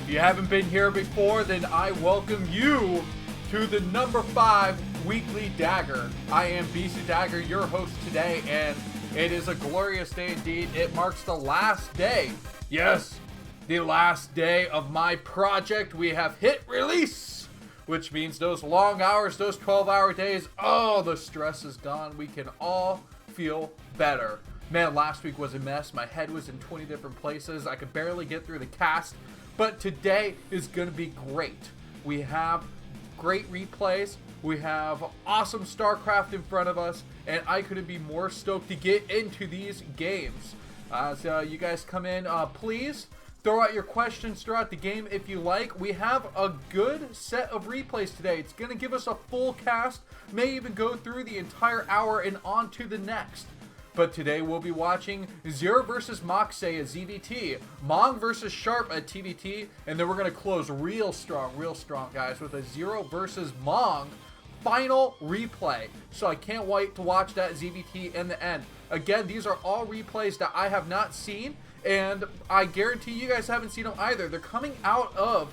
If you haven't been here before, then I welcome you to the number 5 weekly Dagger. I am BisuDagger, your host today, and it is a glorious day indeed. It marks the last day, yes, the last day of my project. We have hit release, which means those long hours, those 12-hour days, oh, the stress is gone. We can all feel better. Man, last week was a mess. My head was in 20 different places. I could barely get through the cast, but today is going to be great. We have great replays. We have awesome StarCraft in front of us, and I couldn't be more stoked to get into these games. So you guys come in, please throw out your questions throughout the game if you like. We have a good set of replays today. It's going to give us a full cast, may even go through the entire hour and on to the next. But today we'll be watching Zero versus Moxay at ZVT, Mong versus Sharp at TVT, and then we're going to close real strong, guys, with a Zero versus Mong final replay. So I can't wait to watch that ZVT in the end. Again, these are all replays that I have not seen, and I guarantee you guys haven't seen them either. They're coming out of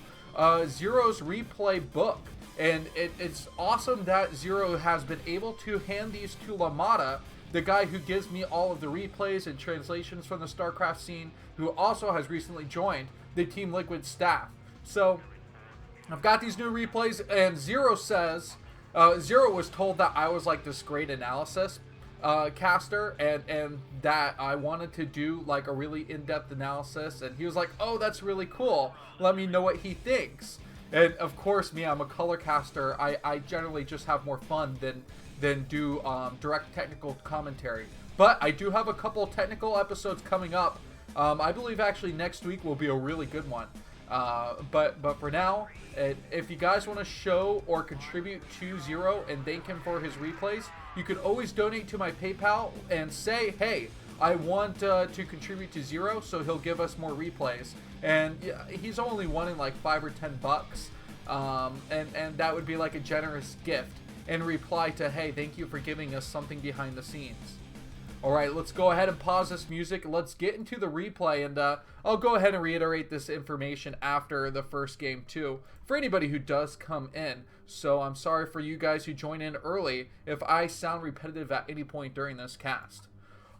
Zero's replay book, and it's awesome that Zero has been able to hand these to Lamada, the guy who gives me all of the replays and translations from the StarCraft scene, who also has recently joined the Team Liquid staff. So I've got these new replays, and Zero says, Zero was told that I was like this great analysis caster, and that I wanted to do like a really in-depth analysis, and he was like, oh, that's really cool. Let me know what he thinks. And of course, me, I'm a color caster. I generally just have more fun than do direct technical commentary. But I do have a couple technical episodes coming up. I believe actually next week will be a really good one. But for now, if you guys want to show or contribute to Zero and thank him for his replays, you can always donate to my PayPal and say, hey, I want to contribute to Zero, so he'll give us more replays. And yeah, he's only wanting like $5 or $10, and that would be like a generous gift in reply to, hey, thank you for giving us something behind the scenes. Alright, let's go ahead and pause this music. Let's get into the replay, and I'll go ahead and reiterate this information after the first game too, for anybody who does come in. So I'm sorry for you guys who join in early if I sound repetitive at any point during this cast.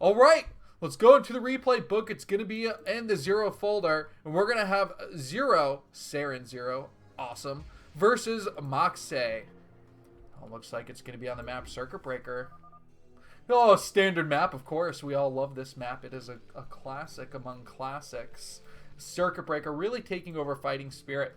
Alright, let's go into the replay book. It's going to be in the Zero folder, and we're going to have Zero, Saren Zero, awesome, versus Moxay. Oh, looks like it's going to be on the map Circuit Breaker. Oh, standard map, of course. We all love this map. It is a classic among classics. Circuit Breaker really taking over Fighting Spirit.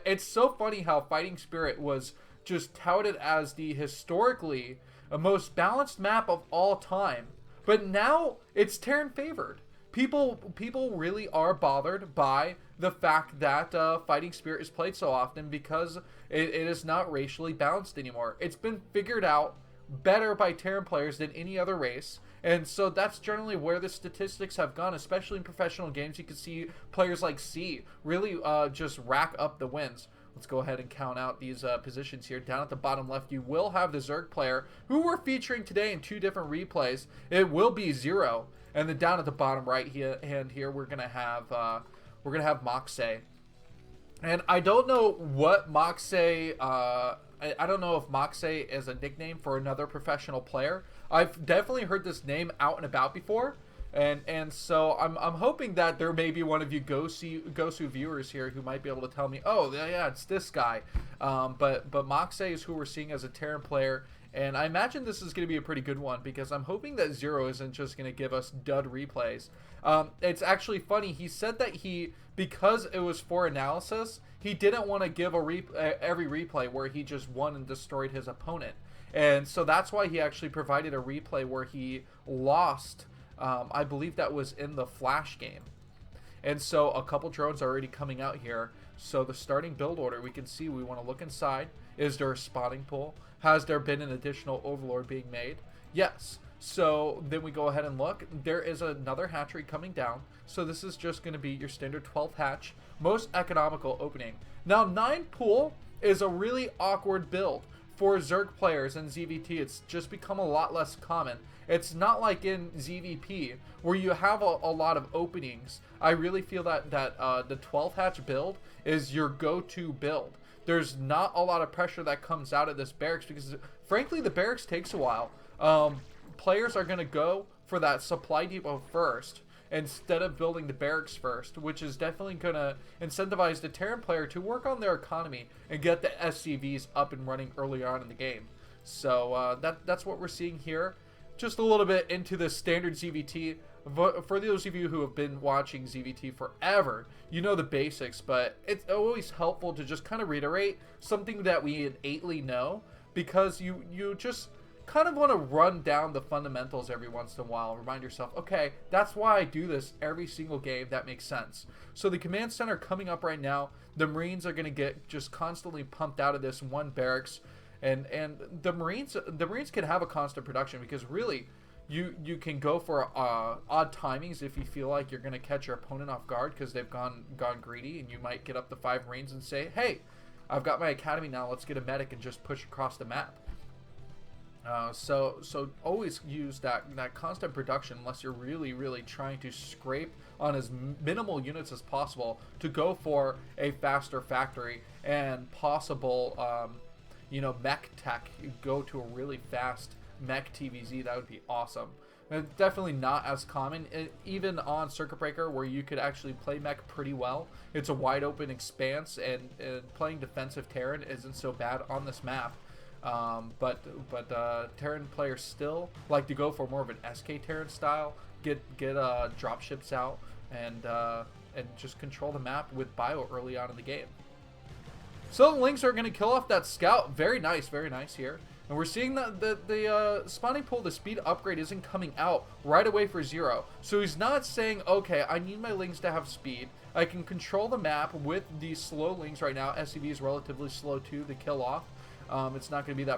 It's so funny how Fighting Spirit was just touted as the historically most balanced map of all time. But now it's Terran favored. People really are bothered by the fact that Fighting Spirit is played so often because it is not racially balanced anymore. It's been figured out better by Terran players than any other race, and so that's generally where the statistics have gone, especially in professional games. You can see players like C really just rack up the wins. Let's go ahead and count out these positions here. Down at the bottom left, you will have the Zerg player, who we're featuring today in 2 different replays. It will be Zero, and then down at the bottom right hand here, we're gonna have Moxay. And I don't know what Moxay. I don't know if Moxay is a nickname for another professional player. I've definitely heard this name out and about before, and so I'm hoping that there may be one of you Gosu viewers here who might be able to tell me, oh yeah, it's this guy. But Moxay is who we're seeing as a Terran player, and I imagine this is going to be a pretty good one because I'm hoping that Zero isn't just going to give us dud replays. It's actually funny. He said that because it was for analysis, he didn't want to give every replay where he just won and destroyed his opponent. And so that's why he actually provided a replay where he lost. I believe that was in the Flash game. And so a couple drones are already coming out here. So the starting build order, we can see, we want to look inside. Is there a spotting pool? Has there been an additional Overlord being made? Yes. So then we go ahead and look. There is another hatchery coming down. So this is just going to be your standard 12th hatch. Most economical opening. Now 9 pool is a really awkward build for Zerg players in ZVT. It's just become a lot less common. It's not like in ZVP where you have a lot of openings. I really feel that the 12 hatch build is your go-to build. There's not a lot of pressure that comes out of this barracks because, frankly, the barracks takes a while. Players are going to go for that supply depot first instead of building the barracks first, which is definitely going to incentivize the Terran player to work on their economy and get the SCVs up and running early on in the game. So that's what we're seeing here. Just a little bit into the standard ZVT. For those of you who have been watching ZVT forever, you know the basics, but it's always helpful to just kind of reiterate something that we innately know, because you just kind of want to run down the fundamentals every once in a while. Remind yourself, okay, that's why I do this every single game. That makes sense. So the command center coming up right now, the Marines are going to get just constantly pumped out of this one barracks, and the Marines can have a constant production because really you can go for odd timings if you feel like you're going to catch your opponent off guard because they've gone greedy, and you might get up to 5 Marines and say, hey, I've got my academy now, let's get a medic and just push across the map. So always use that constant production unless you're really trying to scrape on as minimal units as possible to go for a faster factory and possible mech tech. Go to a really fast mech TVZ. That would be awesome. And definitely not as common, even on Circuit Breaker, where you could actually play mech pretty well. It's a wide open expanse, and playing defensive Terran isn't so bad on this map. But Terran players still like to go for more of an SK Terran style, get dropships out, and just control the map with bio early on in the game. So the Lynx are going to kill off that scout. Very nice here. And we're seeing that the spawning pool, the speed upgrade isn't coming out right away for Zero. So he's not saying, okay, I need my Lynx to have speed. I can control the map with these slow Lynx right now. SCV is relatively slow too to kill off. It's not going to be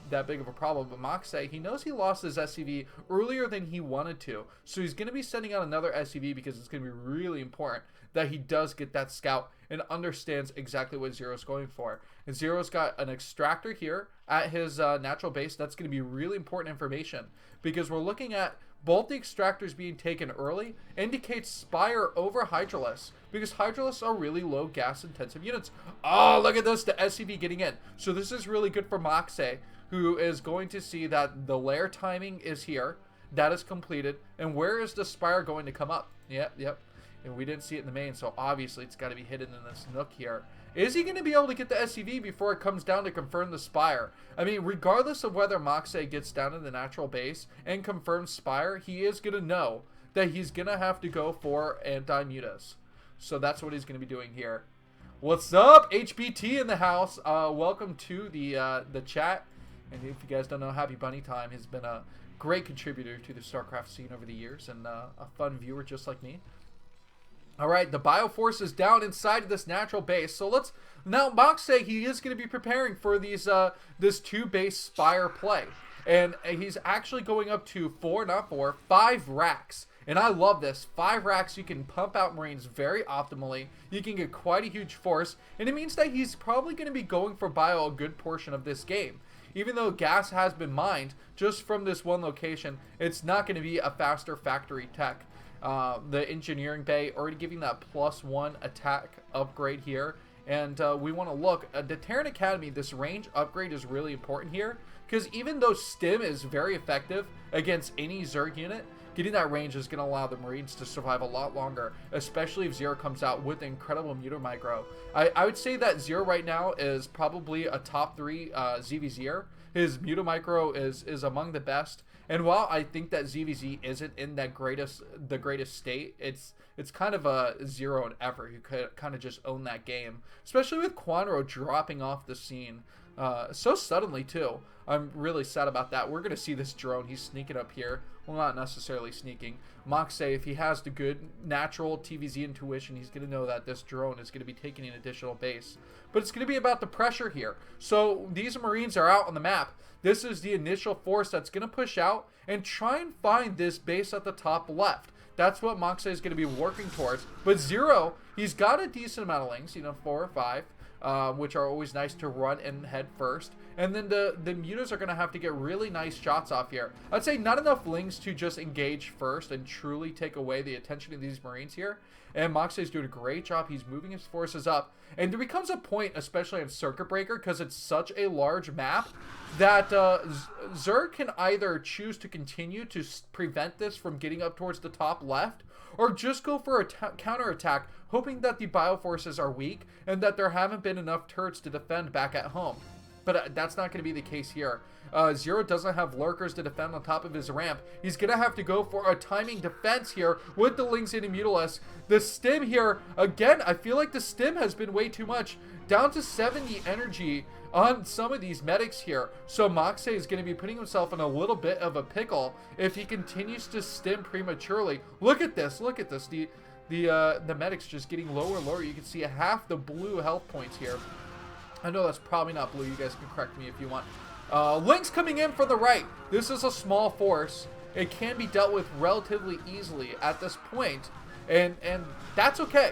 that big of a problem. But Moxay, he knows he lost his SCV earlier than he wanted to. So he's going to be sending out another SCV because it's going to be really important that he does get that scout and understands exactly what Zero's going for. And Zero's got an extractor here at his natural base. That's going to be really important information because we're looking at both the extractors being taken early indicates Spire over Hydralisk, because Hydralisks are really low gas intensive units. Oh, look at this, the SCV getting in. So this is really good for Moxay, who is going to see that the lair timing is here. That is completed. And where is the Spire going to come up? Yep. And we didn't see it in the main, so obviously it's got to be hidden in this nook here. Is he going to be able to get the SCV before it comes down to confirm the Spire? I mean, regardless of whether Moxay gets down to the natural base and confirms Spire, he is going to know that he's going to have to go for anti-mutas. So that's what he's going to be doing here. What's up? HBT in the house. Welcome to the chat. And if you guys don't know, Happy Bunny Time has been a great contributor to the StarCraft scene over the years and a fun viewer just like me. Alright, the Bioforce is down inside of this natural base. So let's now Moxay, he is going to be preparing for these this 2-base Spire play. And he's actually going up to 5 racks. And I love this. 5 racks, you can pump out Marines very optimally. You can get quite a huge force. And it means that he's probably going to be going for bio a good portion of this game. Even though gas has been mined just from this one location, it's not going to be a faster factory tech. The engineering bay already giving that +1 attack upgrade here. And we want to look at the Terran Academy. This range upgrade is really important here, because even though Stim is very effective against any Zerg unit, getting that range is going to allow the Marines to survive a lot longer, especially if Zero comes out with incredible Muta Micro. I would say that Zero right now is probably a top 3 ZVZer. His Muta Micro is among the best. And while I think that ZVZ isn't in the greatest state, it's kind of a Zero and effort who could kind of just own that game, especially with Quanro dropping off the scene so suddenly too. I'm really sad about that. We're gonna see this drone. He's sneaking up here. Well, not necessarily sneaking. Moxay, if he has the good natural TVZ intuition, he's gonna know that this drone is gonna be taking an additional base. But it's gonna be about the pressure here. So these Marines are out on the map. This is the initial force that's gonna push out and try and find this base at the top left. That's what Moxay is going to be working towards. But Zero, he's got a decent amount of links, 4 or 5. which are always nice to run and head first. And then the mutas are going to have to get really nice shots off here. I'd say not enough Lings to just engage first and truly take away the attention of these Marines here. And Moxie's doing a great job. He's moving his forces up. And there becomes a point, especially on Circuit Breaker, because it's such a large map, that Zerg can either choose to continue to prevent this from getting up towards the top left, or just go for a counterattack, hoping that the Bioforces are weak and that there haven't been enough turrets to defend back at home. But that's not going to be the case here. Zero doesn't have lurkers to defend on top of his ramp. He's going to have to go for a timing defense here with the Lings and Immutalists. The stim here, again, I feel like the stim has been way too much. Down to 70 energy on some of these medics here. So Moxie is going to be putting himself in a little bit of a pickle if he continues to stim prematurely. Look at this. Look at this. The medics just getting lower and lower. You can see half the blue health points here. I know that's probably not blue. You guys can correct me if you want. Lings coming in from the right. This is a small force. It can be dealt with relatively easily at this point. And that's okay.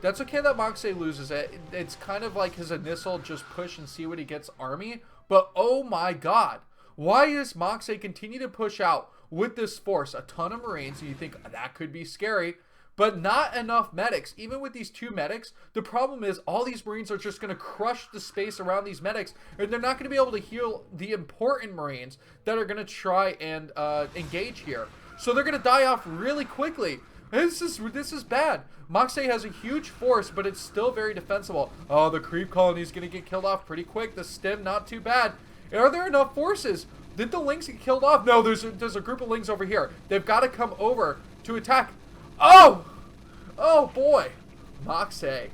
That's okay that Moxie loses it. It's kind of like his initial just push and see what he gets army. But oh my god. Why does Moxie continue to push out with this force? A ton of Marines. And you think that could be scary. But not enough medics. Even with these 2 medics, the problem is all these Marines are just going to crush the space around these medics, and they're not going to be able to heal the important Marines that are going to try and engage here. So they're going to die off really quickly. This is bad. Moxie has a huge force, but it's still very defensible. Oh, the creep colony is going to get killed off pretty quick. The stim, not too bad. Are there enough forces? Did the Lings get killed off? No, there's a group of Lings over here. They've got to come over to attack. Oh! Oh boy. Moxie,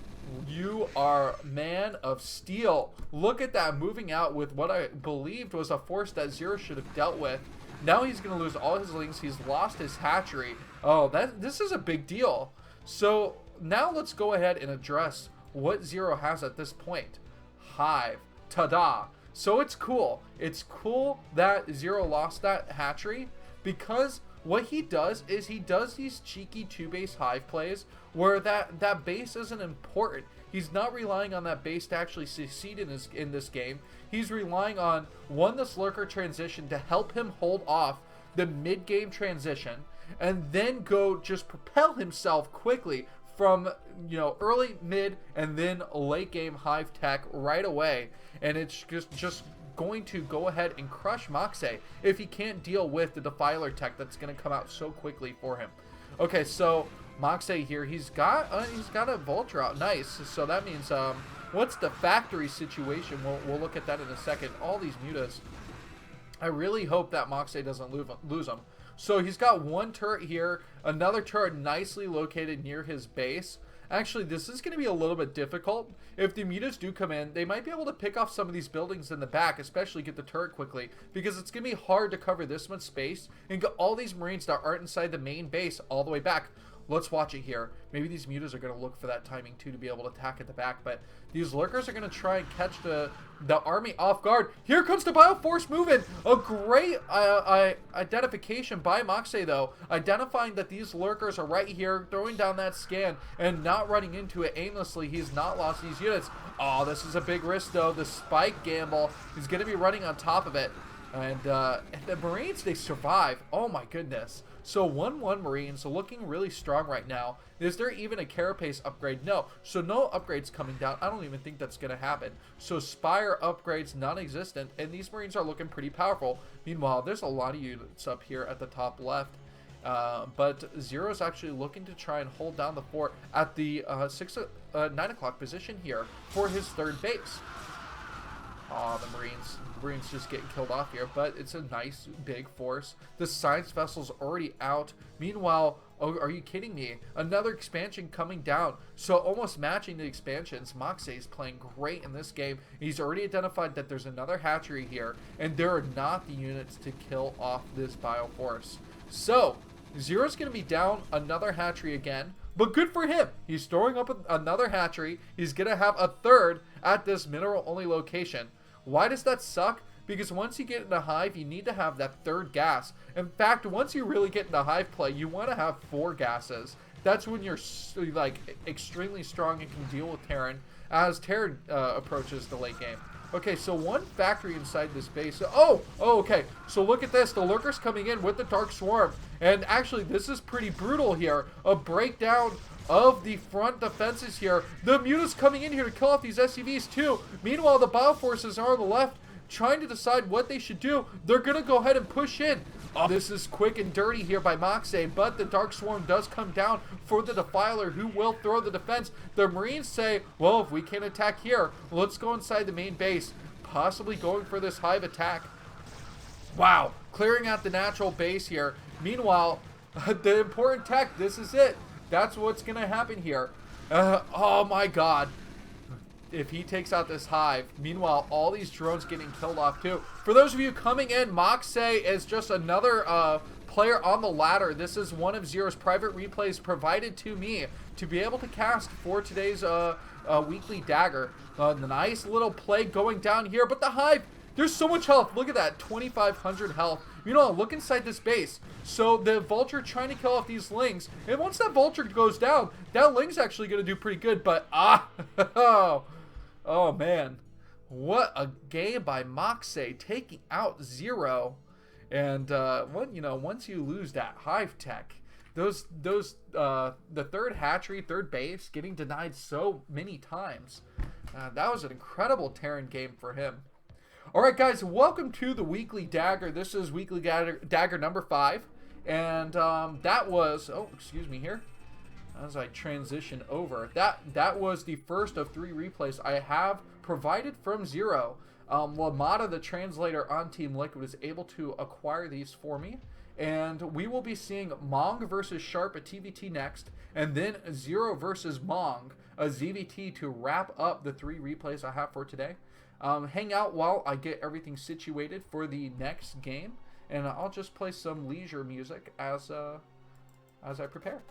you are man of steel. Look at that, moving out with what I believed was a force that Zero should have dealt with. Now he's going to lose all his Lings. He's lost his hatchery. Oh, this is a big deal. So now let's go ahead and address what Zero has at this point. Hive. Ta-da. So it's cool. It's cool that Zero lost that hatchery, because what he does is he does these cheeky 2-base hive plays where that base isn't important. He's not relying on that base to actually succeed in this game. He's relying on, one, this lurker transition to help him hold off the mid-game transition, and then go just propel himself quickly from, you know, early, mid, and then late game hive tech right away. And it's just going to go ahead and crush Moxie if he can't deal with the Defiler tech that's going to come out so quickly for him. Okay, so Moxie here, he's got a Vulture out. Nice. So that means what's the factory situation? We'll look at that in a second. All these mutas, I really hope that Moxie doesn't lose them. So he's got one turret here, another turret nicely located near his base. Actually, this is going to be a little bit difficult. If the mutas do come in, they might be able to pick off some of these buildings in the back, especially get the turret quickly, because it's going to be hard to cover this much space and get all these Marines that aren't inside the main base all the way back. Let's watch it here. Maybe these mutas are going to look for that timing too to be able to attack at the back, but these lurkers are going to try and catch the army off guard. Here comes the Bioforce movement. A great identification by Moxie though, identifying that these lurkers are right here, throwing down that scan and not running into it aimlessly. He's not lost these units. Oh, this is a big risk though. The spike gamble is going to be running on top of it. And the Marines, they survive. Oh my goodness. So 1-1 Marines looking really strong right now. Is there even a carapace upgrade? No. So no upgrades coming down. I don't even think that's going to happen. So Spire upgrades non-existent, and these Marines are looking pretty powerful. Meanwhile, there's a lot of units up here at the top left. But Zero's actually looking to try and hold down the fort at the 9 o'clock position here for his third base. Oh, the Marines just getting killed off here, but it's a nice big force. The science vessel's already out. Meanwhile, oh, are you kidding me? Another expansion coming down. So almost matching the expansions. Moxie is playing great in this game. He's already identified that there's another hatchery here, and there are not the units to kill off this Bioforce. So Zero's going to be down another hatchery again. But good for him. He's throwing up another hatchery. He's going to have a third at this mineral-only location. Why does that suck? Because once you get into hive, you need to have that third gas. In fact, once you really get into hive play, you want to have 4 gases. That's when you're like extremely strong and can deal with Terran. as Terran approaches the late game. Okay, so one factory inside this base. Oh, okay. So look at this. The Lurker's coming in with the Dark Swarm. And actually, this is pretty brutal here. A breakdown of the front defenses here. The Muta's coming in here to kill off these SCVs too. Meanwhile, the Bioforces are on the left trying to decide what they should do. They're going to go ahead and push in. Oh, this is quick and dirty here by Moxay, but the Dark Swarm does come down for the Defiler, who will throw the defense. The Marines say, well, if we can't attack here, let's go inside the main base, possibly going for this hive attack. Wow, clearing out the natural base here. Meanwhile, the important tech, this is it. That's what's going to happen here. Oh my god. If he takes out this hive. Meanwhile, all these drones getting killed off too. For those of you coming in, Moxay is just another player on the ladder. This is one of Zero's private replays provided to me to be able to cast for today's weekly Dagger. The nice little play going down here, but the hive, there's so much health. Look at that, 2,500 health. You know, look inside this base. So the Vulture trying to kill off these Lings, and once that Vulture goes down, that Ling's actually going to do pretty good, but oh man, what a game by Moxay, taking out Zero. And once you lose that hive tech, the third hatchery, third base, getting denied so many times. That was an incredible Terran game for him. All right, guys, welcome to the weekly Dagger. This is weekly Dagger number 5, and that was excuse me here. As I transition over, that was the first of 3 replays I have provided from Zero. Lamada, the translator on Team Liquid, is able to acquire these for me, and we will be seeing Mong versus Sharp at TVT next, and then Zero versus Mong, a ZVT, to wrap up the 3 replays I have for today. Hang out while I get everything situated for the next game, and I'll just play some leisure music as I prepare.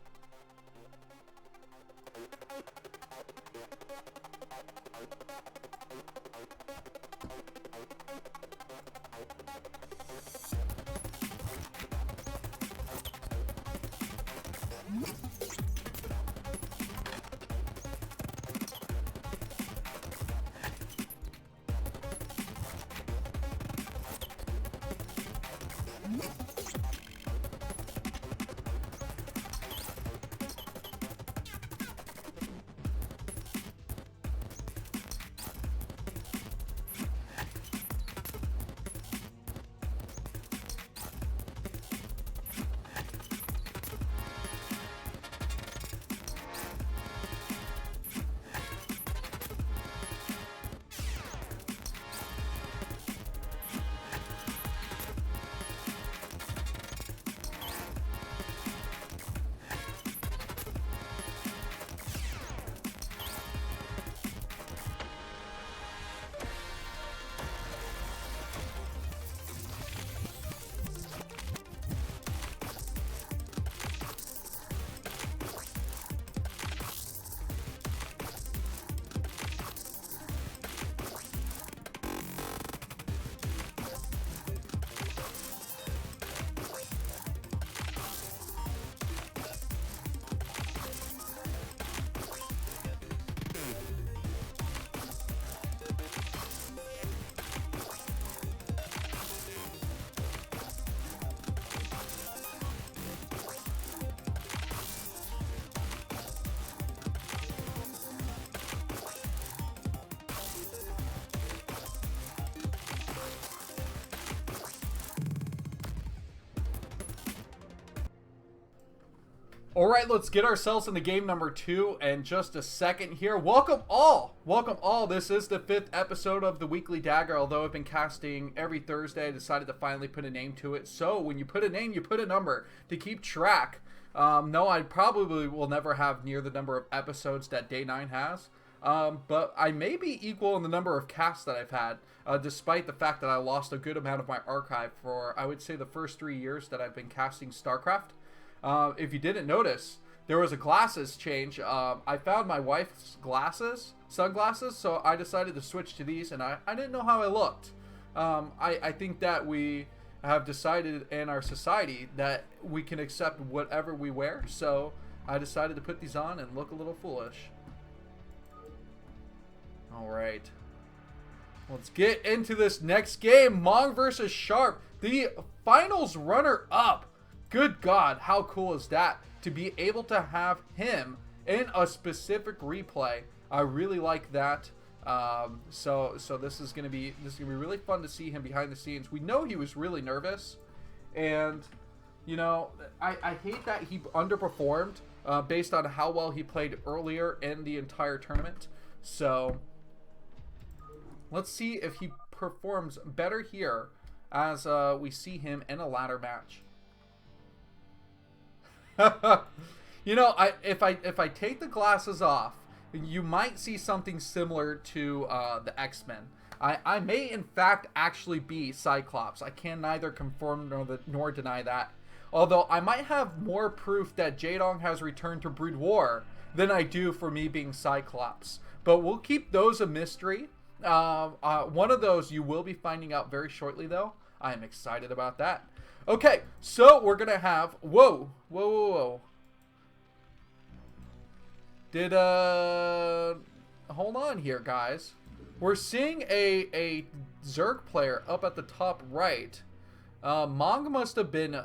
All right, let's get ourselves into game number 2 in just a second here. Welcome all. This is the 5th episode of the weekly Dagger. Although I've been casting every Thursday, I decided to finally put a name to it. So when you put a name, you put a number to keep track. No, I probably will never have near the number of episodes that Day 9 has. But I may be equal in the number of casts that I've had, despite the fact that I lost a good amount of my archive for, I would say, the first 3 years that I've been casting StarCraft. If you didn't notice, there was a glasses change. I found my wife's sunglasses, so I decided to switch to these, and I didn't know how I looked. I think that we have decided in our society that we can accept whatever we wear, so I decided to put these on and look a little foolish. All right. Let's get into this next game. Mong versus Sharp, the finals runner-up. Good God, how cool is that? To be able to have him in a specific replay. I really like that. So this is gonna be really fun to see him behind the scenes. We know he was really nervous, and you know, I hate that he underperformed based on how well he played earlier in the entire tournament. So let's see if he performs better here as we see him in a ladder match. You know, if I take the glasses off, you might see something similar to the X-Men. I may in fact actually be Cyclops. I can neither confirm nor deny that. Although I might have more proof that Jaedong has returned to Brood War than I do for me being Cyclops. But we'll keep those a mystery. One of those you will be finding out very shortly, though. I am excited about that. Okay, so we're gonna have whoa. Did hold on here, guys. We're seeing a Zerg player up at the top right. Mong must have been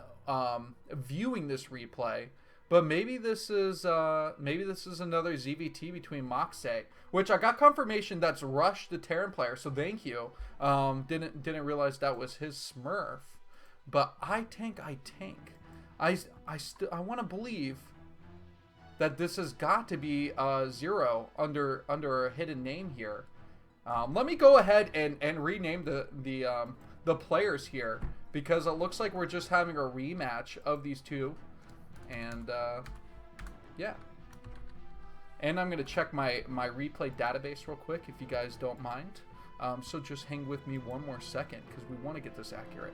viewing this replay, but maybe this is another ZVT between Moxay, which I got confirmation that's Rush, the Terran player. So thank you. Didn't realize that was his Smurf, but I tank. I want to believe that this has got to be Zero under a hidden name here. Let me go ahead and rename the players here, because it looks like we're just having a rematch of these two. And yeah, and I'm gonna check my replay database real quick if you guys don't mind. So just hang with me one more second, because we want to get this accurate.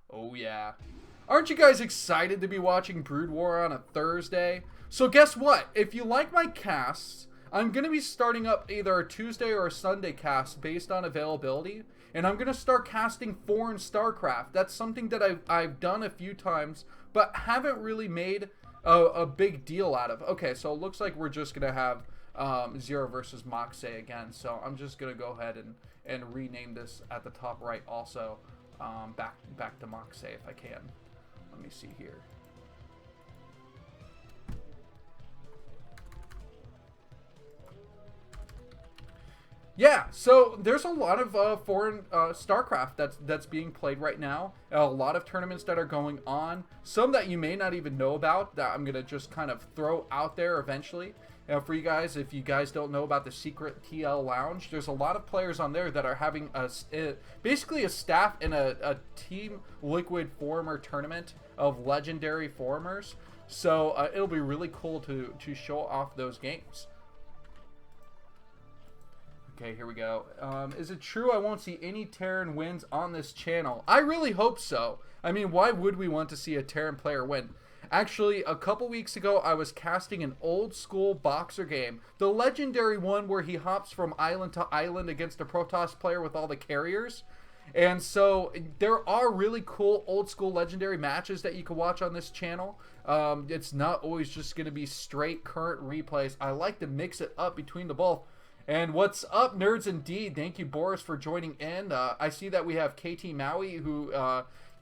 Oh yeah. Aren't you guys excited to be watching Brood War on a Thursday? So guess what? If you like my casts, I'm going to be starting up either a Tuesday or a Sunday cast based on availability. And I'm going to start casting foreign StarCraft. That's something that I've done a few times, but haven't really made a big deal out of. Okay, so it looks like we're just going to have Zero versus Moxay again. So I'm just going to go ahead and rename this at the top right also. Back to Moxay if I can. Let me see here. Yeah, so there's a lot of foreign StarCraft that's being played right now. A lot of tournaments that are going on. Some that you may not even know about that I'm gonna just kind of throw out there eventually. For you guys, if you guys don't know about the secret TL Lounge, there's a lot of players on there that are having basically a staff in a Team Liquid Forumer tournament of legendary Forumers. So it'll be really cool to show off those games. Okay, here we go. Is it true I won't see any Terran wins on this channel? I really hope so. I mean, why would we want to see a Terran player win? Actually, a couple weeks ago, I was casting an old school boxer game. The legendary one where he hops from island to island against a Protoss player with all the carriers. And so there are really cool old school legendary matches that you can watch on this channel. It's not always just going to be straight current replays. I like to mix it up between the both. And what's up, nerds indeed? Thank you, Boris, for joining in. I see that we have KT Maui, who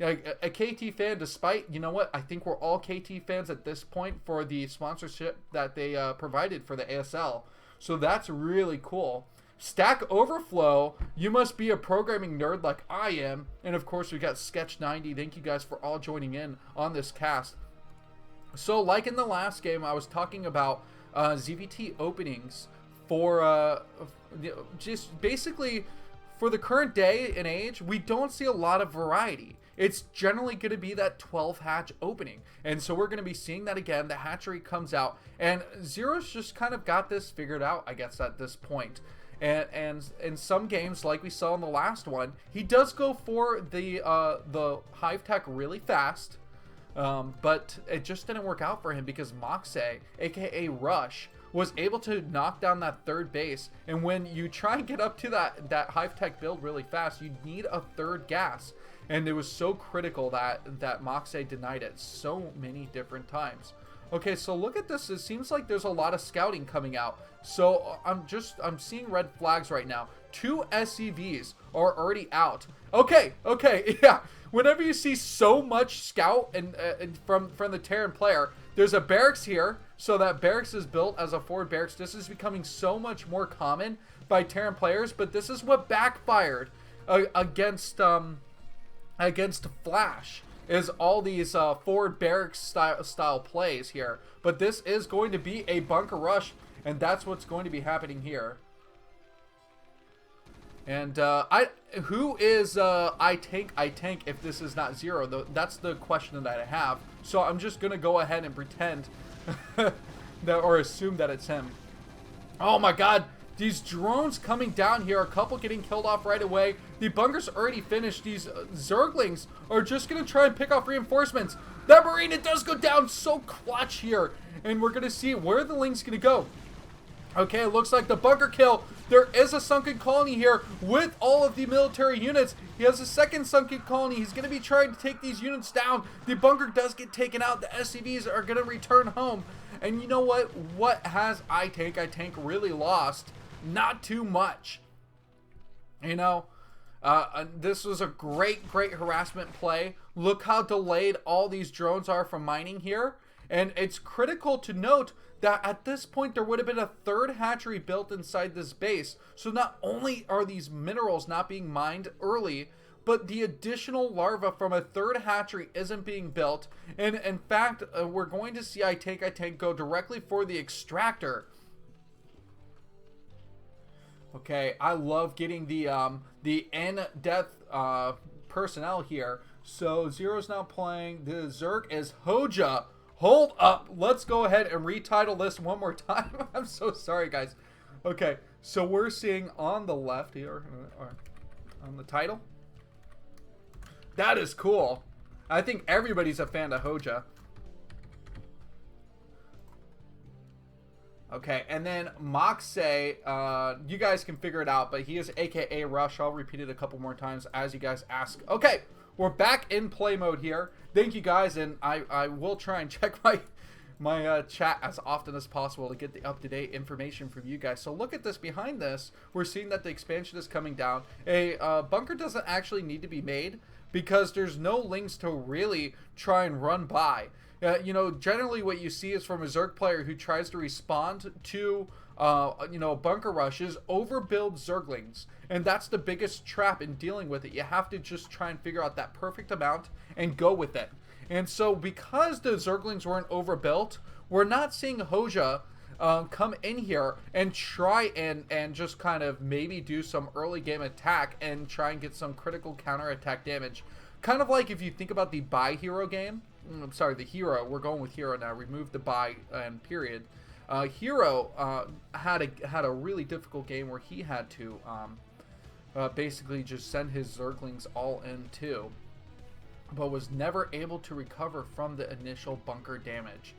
a KT fan, despite, you know what, I think we're all KT fans at this point for the sponsorship that they provided for the ASL. So that's really cool. Stack Overflow, you must be a programming nerd like I am. And of course, we got Sketch90. Thank you guys for all joining in on this cast. So like in the last game, I was talking about ZVT openings for just basically for the current day and age. We don't see a lot of variety. It's generally going to be that 12 hatch opening, and so we're going to be seeing that again. The hatchery comes out, and Zero's just kind of got this figured out, I guess, at this point. And in some games, like we saw in the last one, he does go for the hive tech really fast, but it just didn't work out for him because Moxay, aka Rush, was able to knock down that third base. And when you try and get up to that hive tech build really fast, you need a third gas. And it was so critical that Moxie denied it so many different times. Okay, so look at this. It seems like there's a lot of scouting coming out. So I'm seeing red flags right now. 2 SCVs are already out. Okay, yeah. Whenever you see so much scout and from the Terran player, there's a barracks here. So that barracks is built as a forward barracks. This is becoming so much more common by Terran players, but this is what backfired against Flash. Is all these forward barracks style plays here. But this is going to be a bunker rush, and that's what's going to be happening here. And who is I tank if this is not Zero? That's the question that I have. So I'm just gonna go ahead and pretend that, or assume that it's him. Oh my god, these drones coming down here, a couple getting killed off right away. The bunker's already finished. These Zerglings are just gonna try and pick off reinforcements. That Marine, it does go down so clutch here, and we're gonna see where the Ling's gonna go. Okay, it looks like the bunker kill. There is a sunken colony here with all of the military units. He has a second sunken colony. He's going to be trying to take these units down. The bunker does get taken out. The SCVs are going to return home. And you know what? What has I tank really lost? Not too much. You know, this was a great harassment play. Look how delayed all these drones are from mining here. And it's critical to note that at this point there would have been a third hatchery built inside this base. So not only are these minerals not being mined early, but the additional larva from a third hatchery isn't being built. And in fact, we're going to see I tank go directly for the extractor. Okay, I love getting the in-depth personnel here. So Zero's now playing. The Zerg is Hoejja. Hold up. Let's go ahead and retitle this one more time. I'm so sorry, guys. Okay, so we're seeing on the left here, on the title. That is cool. I think everybody's a fan of Hoejja. Okay, and then Moxie, you guys can figure it out, but he is AKA Rush. I'll repeat it a couple more times as you guys ask. Okay, we're back in play mode here. Thank you guys, and I will try and check my chat as often as possible to get the up-to-date information from you guys. So look at this. Behind this, we're seeing that the expansion is coming down. A bunker doesn't actually need to be made because there's no links to really try and run by. You know, generally what you see is from a Zerg player who tries to respond to you know, bunker rushes, overbuild Zerglings. And that's the biggest trap in dealing with it. You have to just try and figure out that perfect amount and go with it. And so because the Zerglings weren't overbuilt, we're not seeing Hoejja come in here and try and just kind of maybe do some early game attack and try and get some critical counterattack damage. Kind of like if you think about the buy hero game. I'm sorry, the hero. We're going with hero now. Remove the buy and period. Hero had a really difficult game where he had to basically just send his Zerglings all in too, but was never able to recover from the initial bunker damage.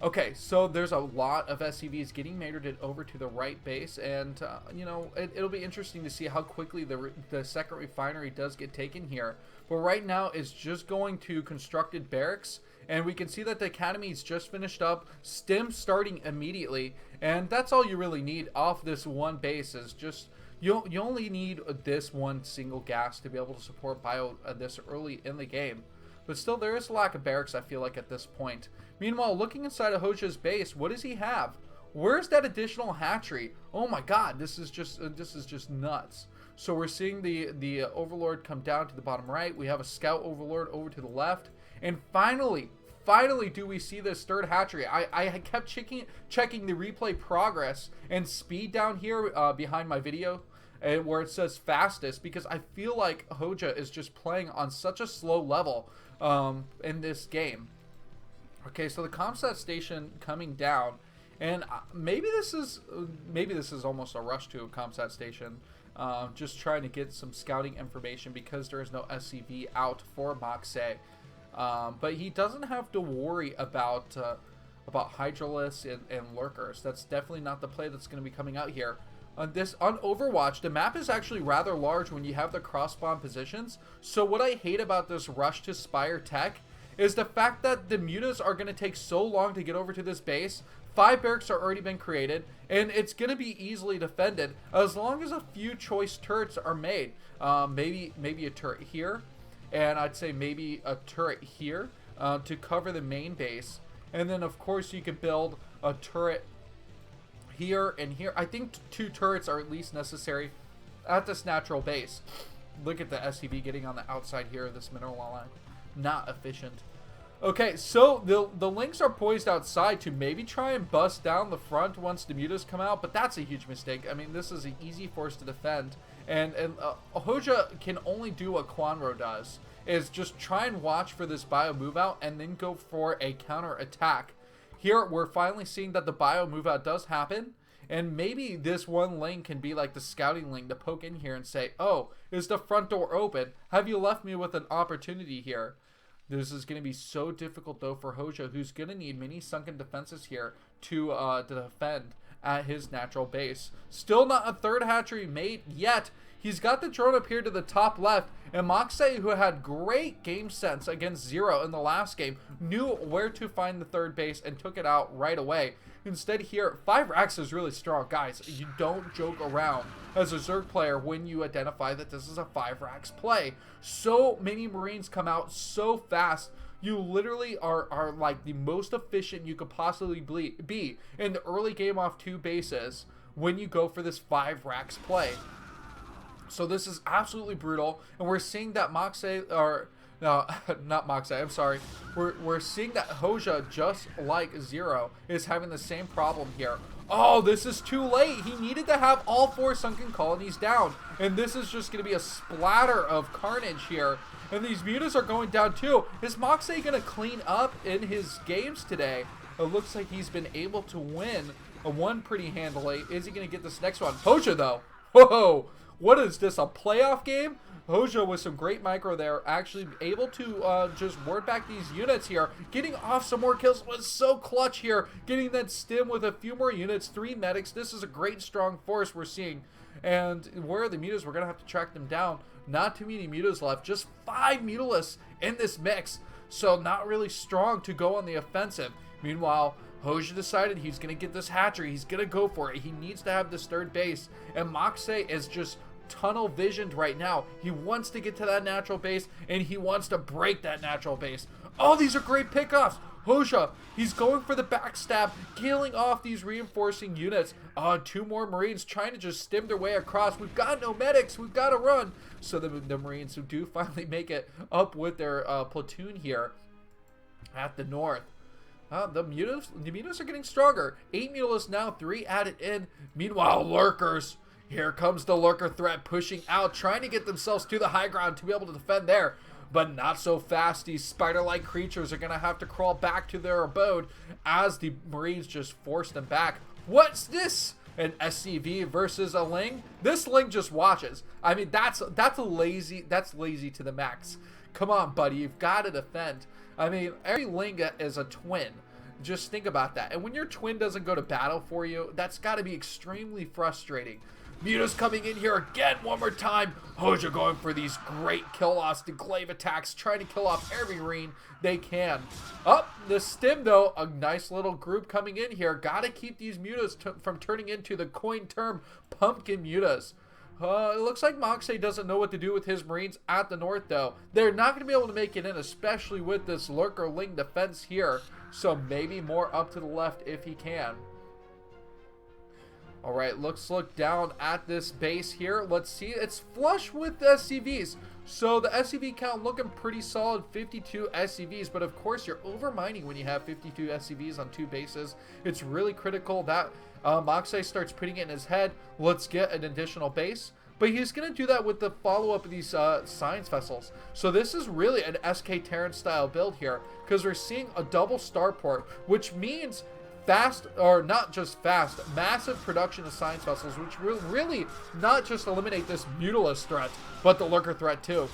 Okay, so there's a lot of SCVs getting mated over to the right base, and you know, it'll be interesting to see how quickly the second refinery does get taken here. But right now it's just going to constructed barracks, and we can see that the academy's just finished up, stim starting immediately, and that's all you really need off this one base. Is just you only need this one single gas to be able to support bio this early in the game. But still, there is a lack of barracks, I feel like, at this point. Meanwhile, looking inside of Hoejja's base, what does he have? Where's that additional hatchery? Oh my god, this is just nuts. So we're seeing the Overlord come down to the bottom right. We have a Scout Overlord over to the left. And finally do we see this third hatchery. I kept checking the replay progress and speed down here behind my video, where it says fastest, because I feel like Hoejja is just playing on such a slow level in this game. Okay, so the Comsat station coming down, and maybe this is almost a rush to a Comsat station, just trying to get some scouting information because there is no SCV out for Moxie. But he doesn't have to worry about about Hydralisks and Lurkers. That's definitely not the play that's going to be coming out here. On Overwatch, the map is actually rather large when you have the cross-spawn positions. So what I hate about this rush to Spire tech is the fact that the mutas are going to take so long to get over to this base. 5 barracks are already been created, and it's going to be easily defended as long as a few choice turrets are made. Maybe a turret here, and I'd say maybe a turret here to cover the main base. And then, of course, you could build a turret here and here. I think 2 turrets are at least necessary at this natural base. Look at the SCV getting on the outside here of this mineral line. Not efficient. Okay, so the Lynx are poised outside to maybe try and bust down the front once the mutas come out, but that's a huge mistake. I mean, this is an easy force to defend, and Hoejja can only do what Quanro does, is just try and watch for this bio move out and then go for a counter attack. Here, we're finally seeing that the bio move out does happen, and maybe this one lane can be like the scouting lane to poke in here and say, oh, is the front door open? Have you left me with an opportunity here? This is going to be so difficult, though, for Hoejja, who's going to need many sunken defenses here to defend at his natural base. Still not a third hatchery made yet. He's got the drone up here to the top left, and Moxie, who had great game sense against Zero in the last game, knew where to find the third base and took it out right away. Instead here, 5 racks is really strong. Guys, you don't joke around as a Zerg player when you identify that this is a 5 racks play. So many Marines come out so fast. You literally are like the most efficient you could possibly be in the early game off 2 bases when you go for this 5 racks play. So this is absolutely brutal, and we're seeing that Moxie, or no, not Moxie, I'm sorry. We're seeing that Hoejja, just like Zero, is having the same problem here. Oh, this is too late. He needed to have all 4 sunken colonies down, and this is just going to be a splatter of carnage here. And these mutas are going down too. Is Moxie going to clean up in his games today? It looks like he's been able to win one pretty handily. Is he going to get this next one? Hoejja, though. Whoa. What is this, a playoff game? Hoejja with some great micro there, actually able to just ward back these units here. Getting off some more kills was so clutch here. Getting that stim with a few more units, 3 medics. This is a great strong force we're seeing. And where are the mutas? We're going to have to track them down. Not too many mutas left. Just 5 mutalists in this mix. So not really strong to go on the offensive. Meanwhile, Hoejja decided he's going to get this hatchery. He's going to go for it. He needs to have this third base. And Moxie is just tunnel visioned right now. He wants to get to that natural base, and he wants to break that natural base. Oh, these are great pickoffs. Hoejja, he's going for the backstab, killing off these reinforcing units. 2 more Marines trying to just stim their way across. We've got no medics. We've got to run. So the Marines who do finally make it up with their platoon here at the north. The mutas are getting stronger. 8 mutalists now, 3 added in. Meanwhile, Lurkers. Here comes the Lurker threat pushing out, trying to get themselves to the high ground to be able to defend there. But not so fast. These spider-like creatures are going to have to crawl back to their abode as the Marines just force them back. What's this? An SCV versus a Ling? This Ling just watches. I mean, that's lazy to the max. Come on, buddy. You've got to defend. I mean, every Ling is a twin. Just think about that. And when your twin doesn't go to battle for you, that's got to be extremely frustrating. Mutas coming in here again one more time. Hoejja going for these great kill loss, the glaive attacks, trying to kill off every Marine they can. The stim though, a nice little group coming in here. Gotta keep these mutas from turning into the coin term pumpkin mutas. It looks like Moxie doesn't know what to do with his Marines at the north though. They're not going to be able to make it in, especially with this Lurker Ling defense here. So maybe more up to the left if he can. Alright, let's look down at this base here. Let's see, it's flush with the SCVs. So the SCV count looking pretty solid, 52 SCVs. But of course, you're over-mining when you have 52 SCVs on 2 bases. It's really critical that Moxie starts putting it in his head. Let's get an additional base. But he's going to do that with the follow-up of these science vessels. So this is really an SK Terran style build here, because we're seeing a double starport, which means fast, or not just fast, massive production of science vessels, which will really not just eliminate this mutalist threat, but the Lurker threat too.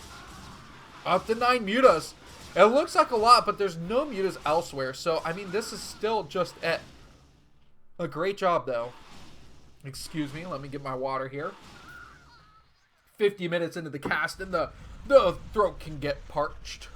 Up to 9 mutas. It looks like a lot, but there's no mutas elsewhere. So, I mean, this is still just a great job, though. Excuse me. Let me get my water here. 50 minutes into the cast, and the throat can get parched.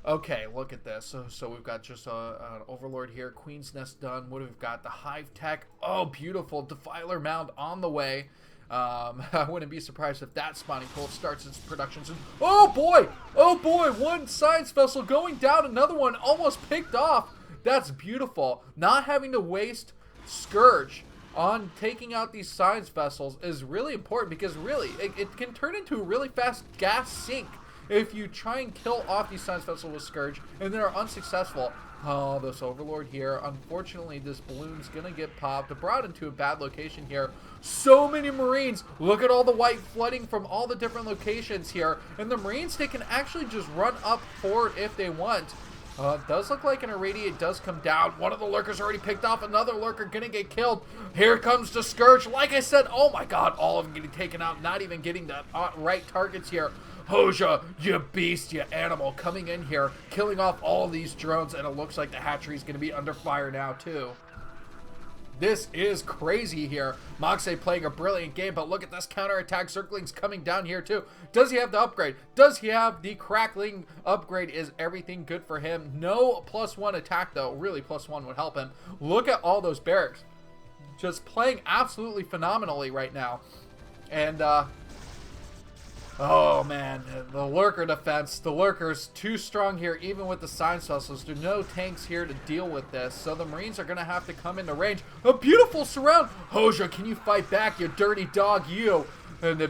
Okay, look at this. So we've got just an Overlord here. Queen's Nest done. What have we got? The Hive Tech. Oh, beautiful. Defiler Mound on the way. I wouldn't be surprised if that spawning pool starts its production soon. Oh boy! Oh boy! One science vessel going down, another one almost picked off. That's beautiful. Not having to waste Scourge on taking out these science vessels is really important, because really, it can turn into a really fast gas sink if you try and kill off these science vessels with Scourge and they're unsuccessful. Oh, this Overlord here. Unfortunately, this balloon's gonna get popped, brought into a bad location here. So many Marines. Look at all the white flooding from all the different locations here. And the Marines, they can actually just run up forward if they want. It does look like an irradiate does come down. One of the lurkers already picked off. Another lurker gonna get killed. Here comes the Scourge. Like I said, oh my god, all of them getting taken out. Not even getting the right targets here. Hoejja, you beast, you animal, coming in here, killing off all these drones, and it looks like the hatchery is going to be under fire now, too. This is crazy here. Moxie playing a brilliant game, but look at this counterattack. Zergling's coming down here, too. Does he have the upgrade? Does he have the crackling upgrade? Is everything good for him? No +1 attack, though. Really, +1 would help him. Look at all those barracks. Just playing absolutely phenomenally right now. And, oh man, the lurker defense. The lurker's too strong here, even with the science vessels. There's no tanks here to deal with this, so the Marines are going to have to come into range. A beautiful surround. Hoejja, can you fight back, you dirty dog, you? And the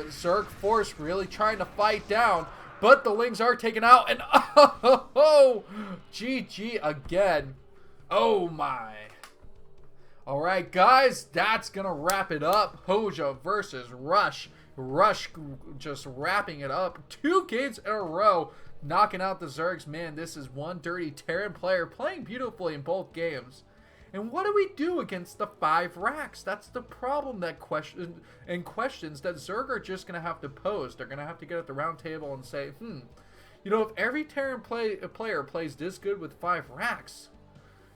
Zerg force really trying to fight down, but the Lings are taken out, and oh, GG again. Oh my. All right, guys, that's going to wrap it up. Hoejja versus Rush. Rush just wrapping it up. 2 games in a row, knocking out the Zergs. Man, this is one dirty Terran player playing beautifully in both games. And what do we do against the 5 racks? That's the problem that questions that Zerg are just going to have to pose. They're going to have to get at the round table and say, you know, if every Terran player plays this good with 5 racks,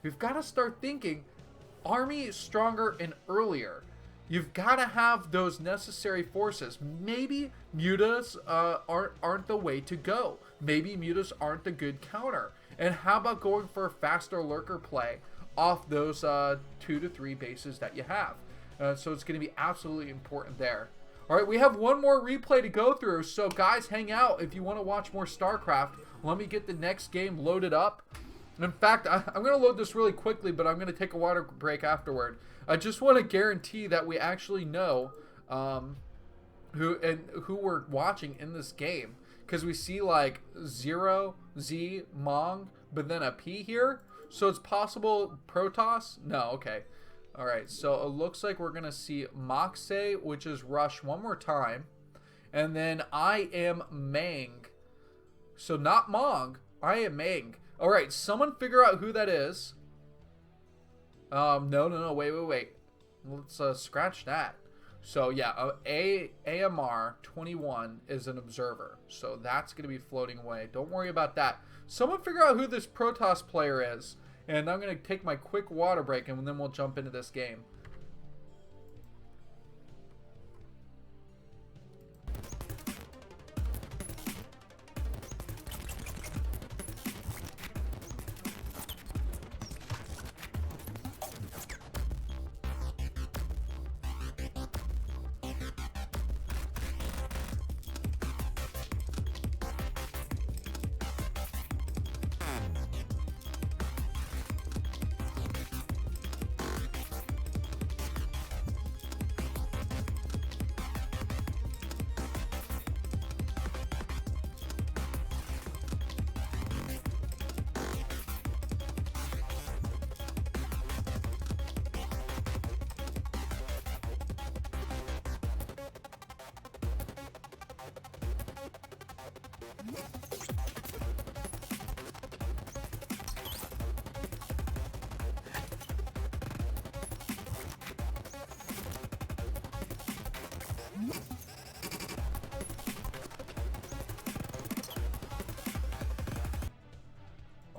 we've got to start thinking army stronger and earlier. You've got to have those necessary forces. Maybe mutas aren't the way to go. Maybe mutas aren't the good counter. And how about going for a faster lurker play off those 2 to 3 bases that you have? So it's going to be absolutely important there. All right, we have one more replay to go through. So guys, hang out if you want to watch more StarCraft. Let me get the next game loaded up. In fact, I'm going to load this really quickly, but I'm going to take a water break afterward. I just want to guarantee that we actually know who we're watching in this game, because we see like 0, Z, Mong, but then a P here. So it's possible Protoss? No, okay. All right, so it looks like we're going to see Moxie, which is Rush, one more time. And then I am Mang. So not Mong, I am Mang. All right, someone figure out who that is. No, wait. Let's scratch that. So yeah, AMR 21 is an observer, so that's going to be floating away. Don't worry about that. Someone figure out who this Protoss player is, and I'm going to take my quick water break, and then we'll jump into this game.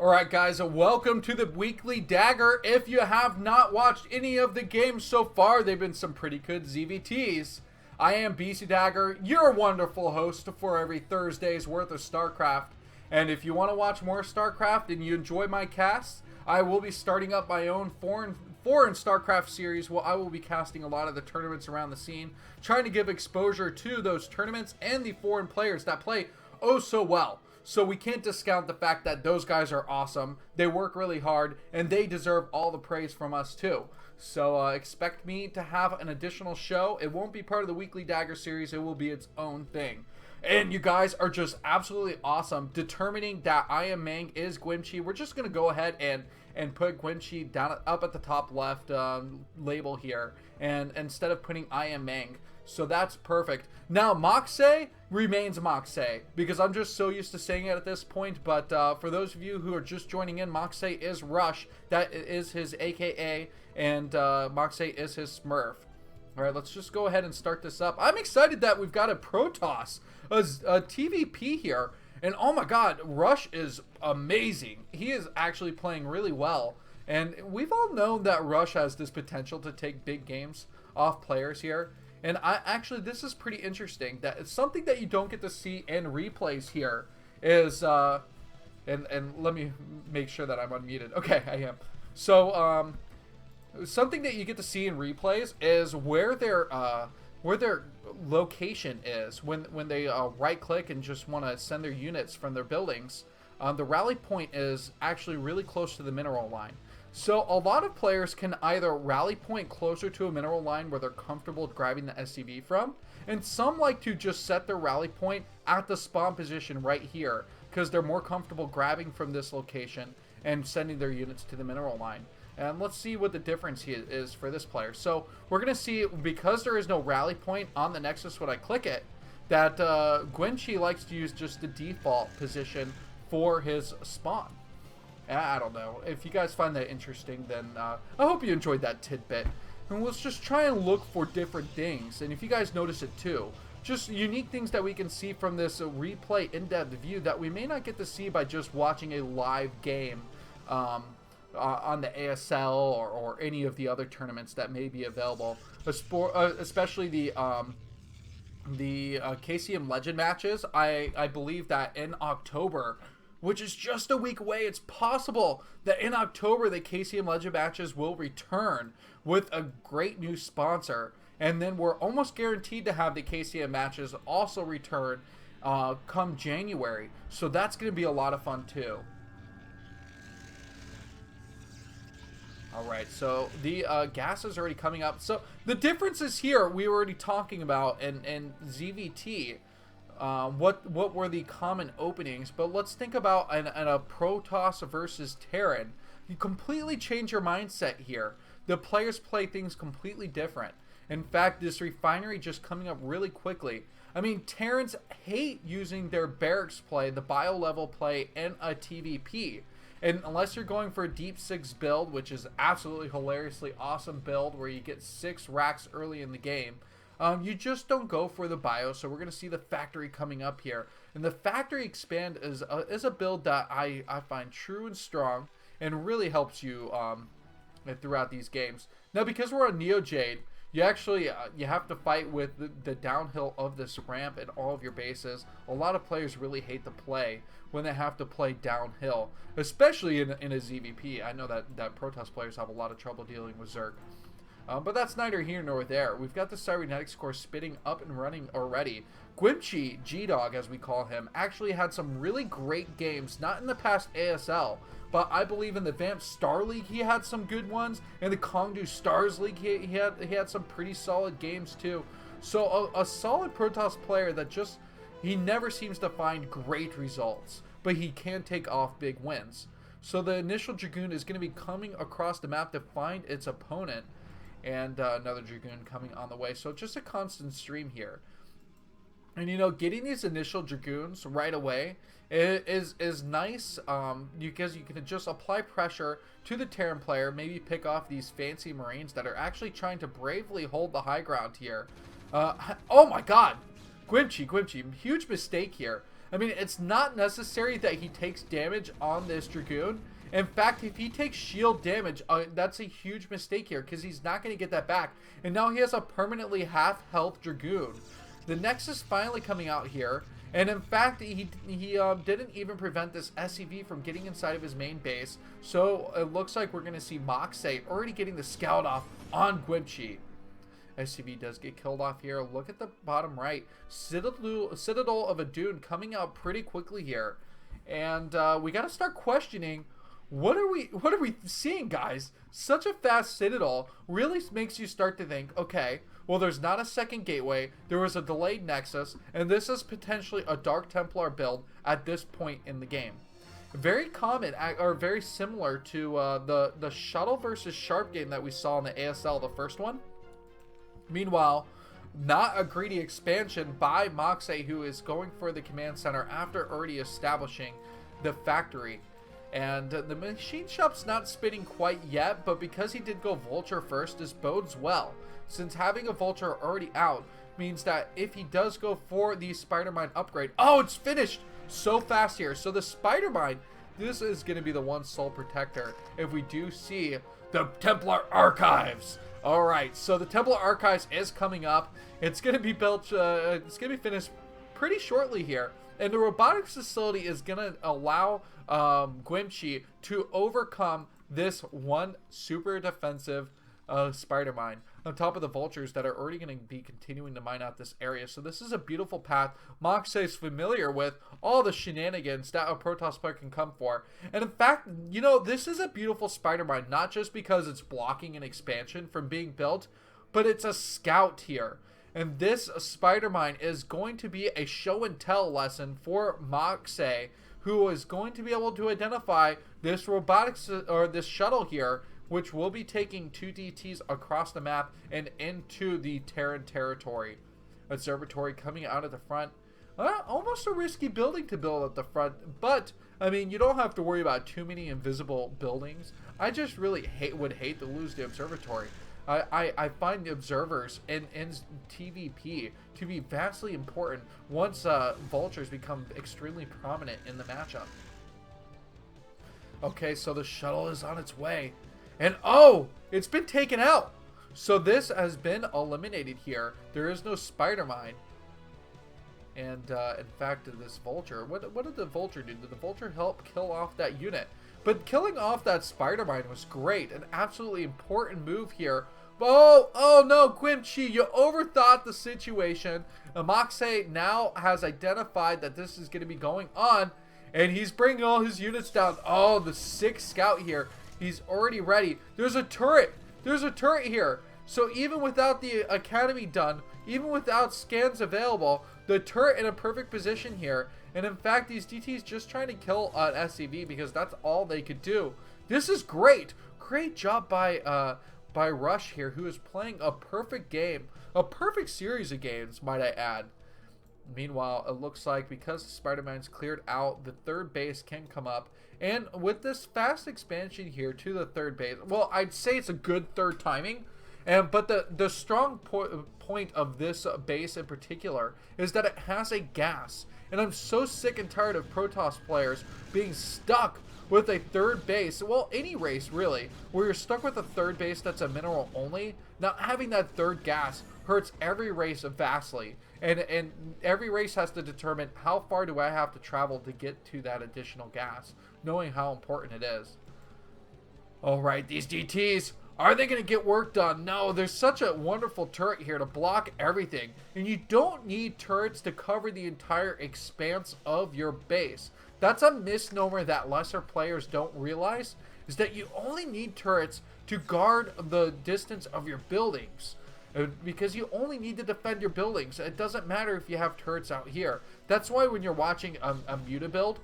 Alright guys, welcome to the weekly Dagger. If you have not watched any of the games so far, they've been some pretty good ZVTs. I am BisuDagger, your wonderful host for every Thursday's worth of StarCraft. And if you want to watch more StarCraft and you enjoy my casts, I will be starting up my own foreign StarCraft series where I will be casting a lot of the tournaments around the scene, trying to give exposure to those tournaments and the foreign players that play oh so well. So we can't discount the fact that those guys are awesome, they work really hard, and they deserve all the praise from us too. So expect me to have an additional show. It won't be part of the weekly Dagger series, it will be its own thing. And you guys are just absolutely awesome. Determining that I Am Mang is Gwynchi, we're just going to go ahead and put Gwynchi down up at the top left label here, and instead of putting I Am Mang. So that's perfect. Now Moxay remains Moxay because I'm just so used to saying it at this point, but for those of you who are just joining in, Moxay is Rush. That is his AKA, and Moxay is his Smurf. Alright, let's just go ahead and start this up. I'm excited that we've got a Protoss, a TVP here, and oh my god, Rush is amazing. He is actually playing really well, and we've all known that Rush has this potential to take big games off players here. And this is pretty interesting. That it's something that you don't get to see in replays here. Is and let me make sure that I'm unmuted. Okay, I am. So something that you get to see in replays is where their location is when they right click and just want to send their units from their buildings. The rally point is actually really close to the mineral line. So a lot of players can either rally point closer to a mineral line where they're comfortable grabbing the SCV from, and some like to just set their rally point at the spawn position right here because they're more comfortable grabbing from this location and sending their units to the mineral line. And let's see what the difference is for this player. So we're going to see, because there is no rally point on the Nexus when I click it, that Gwynchi likes to use just the default position for his spawn. I don't know. If you guys find that interesting, then I hope you enjoyed that tidbit. And let's just try and look for different things. And if you guys notice it too, just unique things that we can see from this replay in-depth view that we may not get to see by just watching a live game on the ASL or any of the other tournaments that may be available. Especially the KCM Legend matches. I believe that in October, which is just a week away, it's possible that in October the KCM Legend matches will return with a great new sponsor. And then we're almost guaranteed to have the KCM matches also return come January. So that's going to be a lot of fun too. Alright, so the gas is already coming up. So the differences here we were already talking about in ZVT. What were the common openings, but let's think about a Protoss versus Terran. You completely change your mindset here. The players play things completely different. In fact, this refinery just coming up really quickly. I mean, Terrans hate using their barracks play, the bio level play, in a TVP. And unless you're going for a Deep 6 build, which is absolutely hilariously awesome build where you get 6 racks early in the game, you just don't go for the bio. So we're going to see the factory coming up here. And the factory expand is a build that I find true and strong and really helps you throughout these games. Now, because we're on Neo Jade, you actually you have to fight with the downhill of this ramp in all of your bases. A lot of players really hate the play when they have to play downhill, especially in a ZVP. I know that Protoss players have a lot of trouble dealing with Zerg. But that's neither here nor there. We've got the cybernetics core spitting up and running already. Gwynchi, G-Dog as we call him, actually had some really great games, not in the past ASL, but I believe in the Vamp Star League he had some good ones. In the Kongdu Stars League he had some pretty solid games too. So a solid Protoss player that just, he never seems to find great results, but he can take off big wins. So the initial Dragoon is going to be coming across the map to find its opponent. And another Dragoon coming on the way. So just a constant stream here. And you know, getting these initial Dragoons right away is nice because you can just apply pressure to the Terran player, maybe pick off these fancy Marines that are actually trying to bravely hold the high ground here. Oh my god! Gwynchi, huge mistake here. I mean, it's not necessary that he takes damage on this Dragoon. In fact, if he takes shield damage, that's a huge mistake here because he's not going to get that back. And now he has a permanently half health Dragoon. The Nexus finally coming out here. And in fact, he didn't even prevent this SCV from getting inside of his main base. So it looks like we're going to see Moxay already getting the scout off on Gwimchi. SCV does get killed off here. Look at the bottom right. Citadel of a Dune coming out pretty quickly here. And we got to start questioning, what are we seeing, guys? Such a fast Citadel really makes you start to think, okay, well, there's not a second gateway, there was a delayed Nexus, and this is potentially a Dark Templar build at this point in the game. Very common, or very similar to the Shuttle versus Sharp game that we saw in the ASL, the first one. Meanwhile, not a greedy expansion by Moxay, who is going for the command center after already establishing the factory. And the machine shop's not spinning quite yet, but because he did go Vulture first, this bodes well, since having a Vulture already out means that if he does go for the Spider Mine upgrade, oh, it's finished so fast here. So the Spider Mine, this is going to be the one sole protector if we do see the Templar Archives. All right, so the Templar Archives is coming up. It's going to be built, it's going to be finished pretty shortly here. And the robotics facility is going to allow Gwimchi to overcome this one super defensive spider mine on top of the vultures that are already going to be continuing to mine out this area. So this is a beautiful path. Moxay is familiar with all the shenanigans that a Protoss player can come for. And in fact, you know, this is a beautiful spider mine, not just because it's blocking an expansion from being built, but it's a scout here. And this spider mine is going to be a show and tell lesson for Moxay, who is going to be able to identify this robotics or this shuttle here, which will be taking 2 DTs across the map and into the Terran territory. Observatory coming out at the front. Almost a risky building to build at the front, but I mean, you don't have to worry about too many invisible buildings. I just really would hate to lose the observatory. I find the observers in TVP to be vastly important once vultures become extremely prominent in the matchup. Okay, so the shuttle is on its way. And oh, it's been taken out. So this has been eliminated here. There is no spider mine. And in fact, this vulture, what did the vulture do? Did the vulture help kill off that unit? But killing off that spider mine was great. An absolutely important move here. Oh no, Gwimchi, you overthought the situation. Moxay now has identified that this is going to be going on, and he's bringing all his units down. Oh, the 6th scout here. He's already ready. There's a turret. There's a turret here. So even without the academy done, even without scans available, the turret in a perfect position here. And in fact, these DTs just trying to kill an SCV because that's all they could do. This is great. Great job by Rush here, who is playing a perfect game, a perfect series of games, might I add. Meanwhile, it looks like because Spider-Man's cleared out, the 3rd base can come up. And with this fast expansion here to the 3rd base, well, I'd say it's a good 3rd timing. But the strong point of this base in particular is that it has a gas. And I'm so sick and tired of Protoss players being stuck with a 3rd base, well, any race really, where you're stuck with a 3rd base that's a mineral only. Not having that 3rd gas hurts every race vastly, and every race has to determine how far do I have to travel to get to that additional gas, knowing how important it is. All right, these DTs, are they going to get work done? No, there's such a wonderful turret here to block everything, and you don't need turrets to cover the entire expanse of your base. That's a misnomer that lesser players don't realize, is that you only need turrets to guard the distance of your buildings. Because you only need to defend your buildings. It doesn't matter if you have turrets out here. That's why when you're watching a Muta build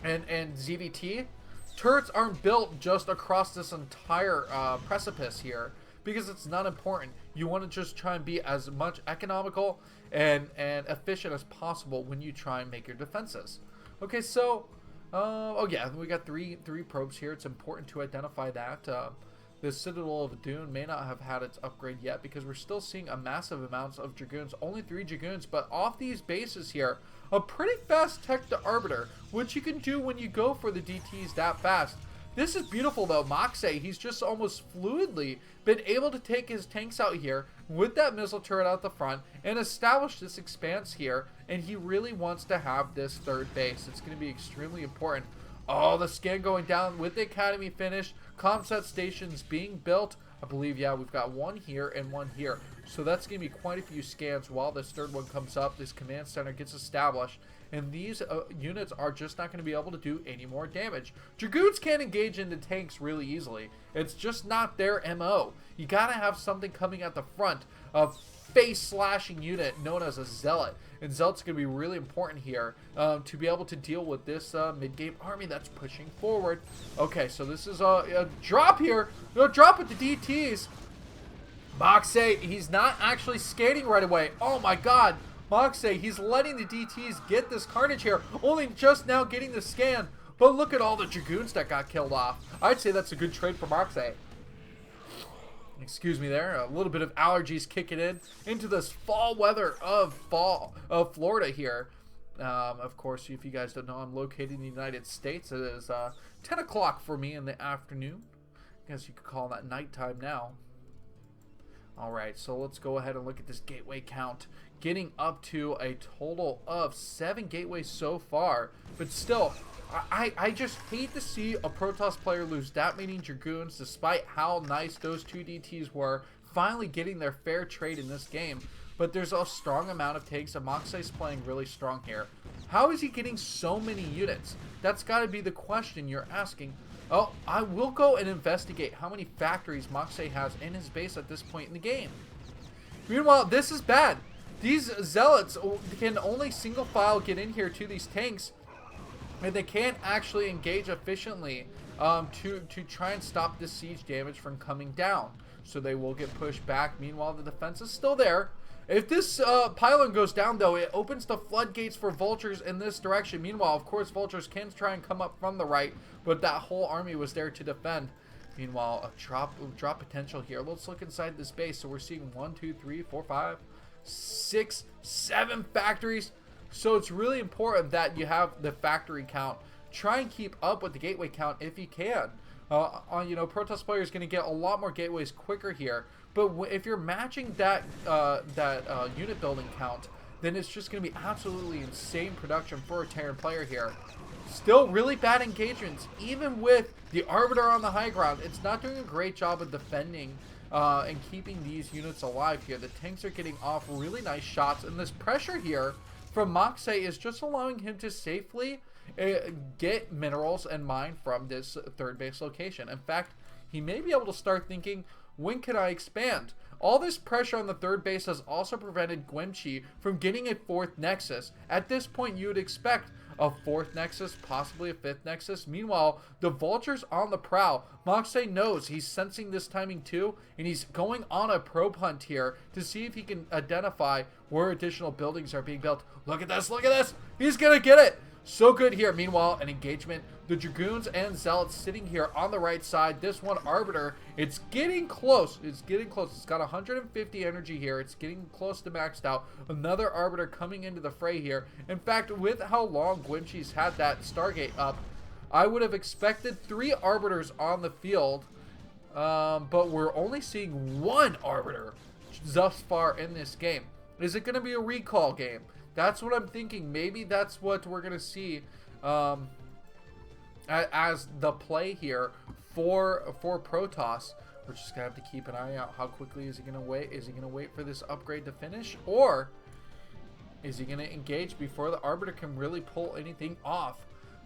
and ZVT, turrets aren't built just across this entire precipice here, because it's not important. You want to just try and be as much economical and efficient as possible when you try and make your defenses. Okay, so, oh yeah, we got three probes here. It's important to identify that. the Citadel of Dune may not have had its upgrade yet because we're still seeing a massive amounts of Dragoons. Only 3 Dragoons, but off these bases here, a pretty fast tech to Arbiter, which you can do when you go for the DTs that fast. This is beautiful though. Moxay, he's just almost fluidly been able to take his tanks out here with that missile turret out the front and establish this expanse here, and he really wants to have this third base. It's going to be extremely important. Oh, the scan going down with the academy finished. Comset stations being built. I believe, yeah, we've got one here and one here. So that's going to be quite a few scans while this third one comes up. This command center gets established. And these units are just not going to be able to do any more damage. Dragoons can't engage into tanks really easily. It's just not their MO. You got to have something coming at the front. A face-slashing unit known as a Zealot. And Zealot's going to be really important here to be able to deal with this mid-game army that's pushing forward. Okay, so this is a drop here. No drop with the DTs. Moxay, he's not actually skating right away. Oh my god. Moxay, he's letting the DTs get this carnage here. Only just now getting the scan. But look at all the Dragoons that got killed off. I'd say that's a good trade for Moxay. Excuse me there. A little bit of allergies kicking in into this fall weather of Florida here. Of course, if you guys don't know, I'm located in the United States. It is 10 o'clock for me in the afternoon. I guess you could call that nighttime now. Alright, so let's go ahead and look at this gateway count. Getting up to a total of 7 gateways so far. But still, I just hate to see a Protoss player lose that many Dragoons despite how nice those 2 DTs were. Finally getting their fair trade in this game. But there's a strong amount of takes, and Moxay's playing really strong here. How is he getting so many units? That's got to be the question you're asking. Oh, I will go and investigate how many factories Moxay has in his base at this point in the game. Meanwhile, this is bad. These Zealots can only single file get in here to these tanks, and they can't actually engage efficiently to try and stop this siege damage from coming down. So they will get pushed back. Meanwhile, the defense is still there. If this pylon goes down, though, it opens the floodgates for vultures in this direction. Meanwhile, of course, vultures can try and come up from the right, but that whole army was there to defend. Meanwhile, a drop potential here. Let's look inside this base. So we're seeing 1, 2, 3, 4, 5, 6, 7 factories. So it's really important that you have the factory count. Try and keep up with the gateway count if you can. You know, Protoss player is going to get a lot more gateways quicker here. But if you're matching that unit building count, then it's just going to be absolutely insane production for a Terran player here. Still really bad engagements, even with the Arbiter on the high ground. It's not doing a great job of defending and keeping these units alive here. The tanks are getting off really nice shots, and this pressure here from Moxay is just allowing him to safely get minerals and mine from this third base location. In fact, he may be able to start thinking, when can I expand? All this pressure on the third base has also prevented Gwemchi from getting a 4th nexus. At this point, you would expect a 4th nexus, possibly a 5th nexus. Meanwhile, the vultures on the prowl. Moxay knows he's sensing this timing too, and he's going on a probe hunt here to see if he can identify where additional buildings are being built. Look at this, look at this. He's gonna get it. So good here. Meanwhile, an engagement. The Dragoons and Zealots sitting here on the right side. This one, Arbiter, it's getting close. It's getting close. It's got 150 energy here. It's getting close to maxed out. Another Arbiter coming into the fray here. In fact, with how long Gwimchi's had that Stargate up, I would have expected 3 Arbiters on the field. But we're only seeing 1 Arbiter thus far in this game. Is it going to be a recall game? That's what I'm thinking. Maybe that's what we're going to see as the play here for Protoss. We're just going to have to keep an eye out. How quickly is he going to wait? Is he going to wait for this upgrade to finish? Or is he going to engage before the Arbiter can really pull anything off?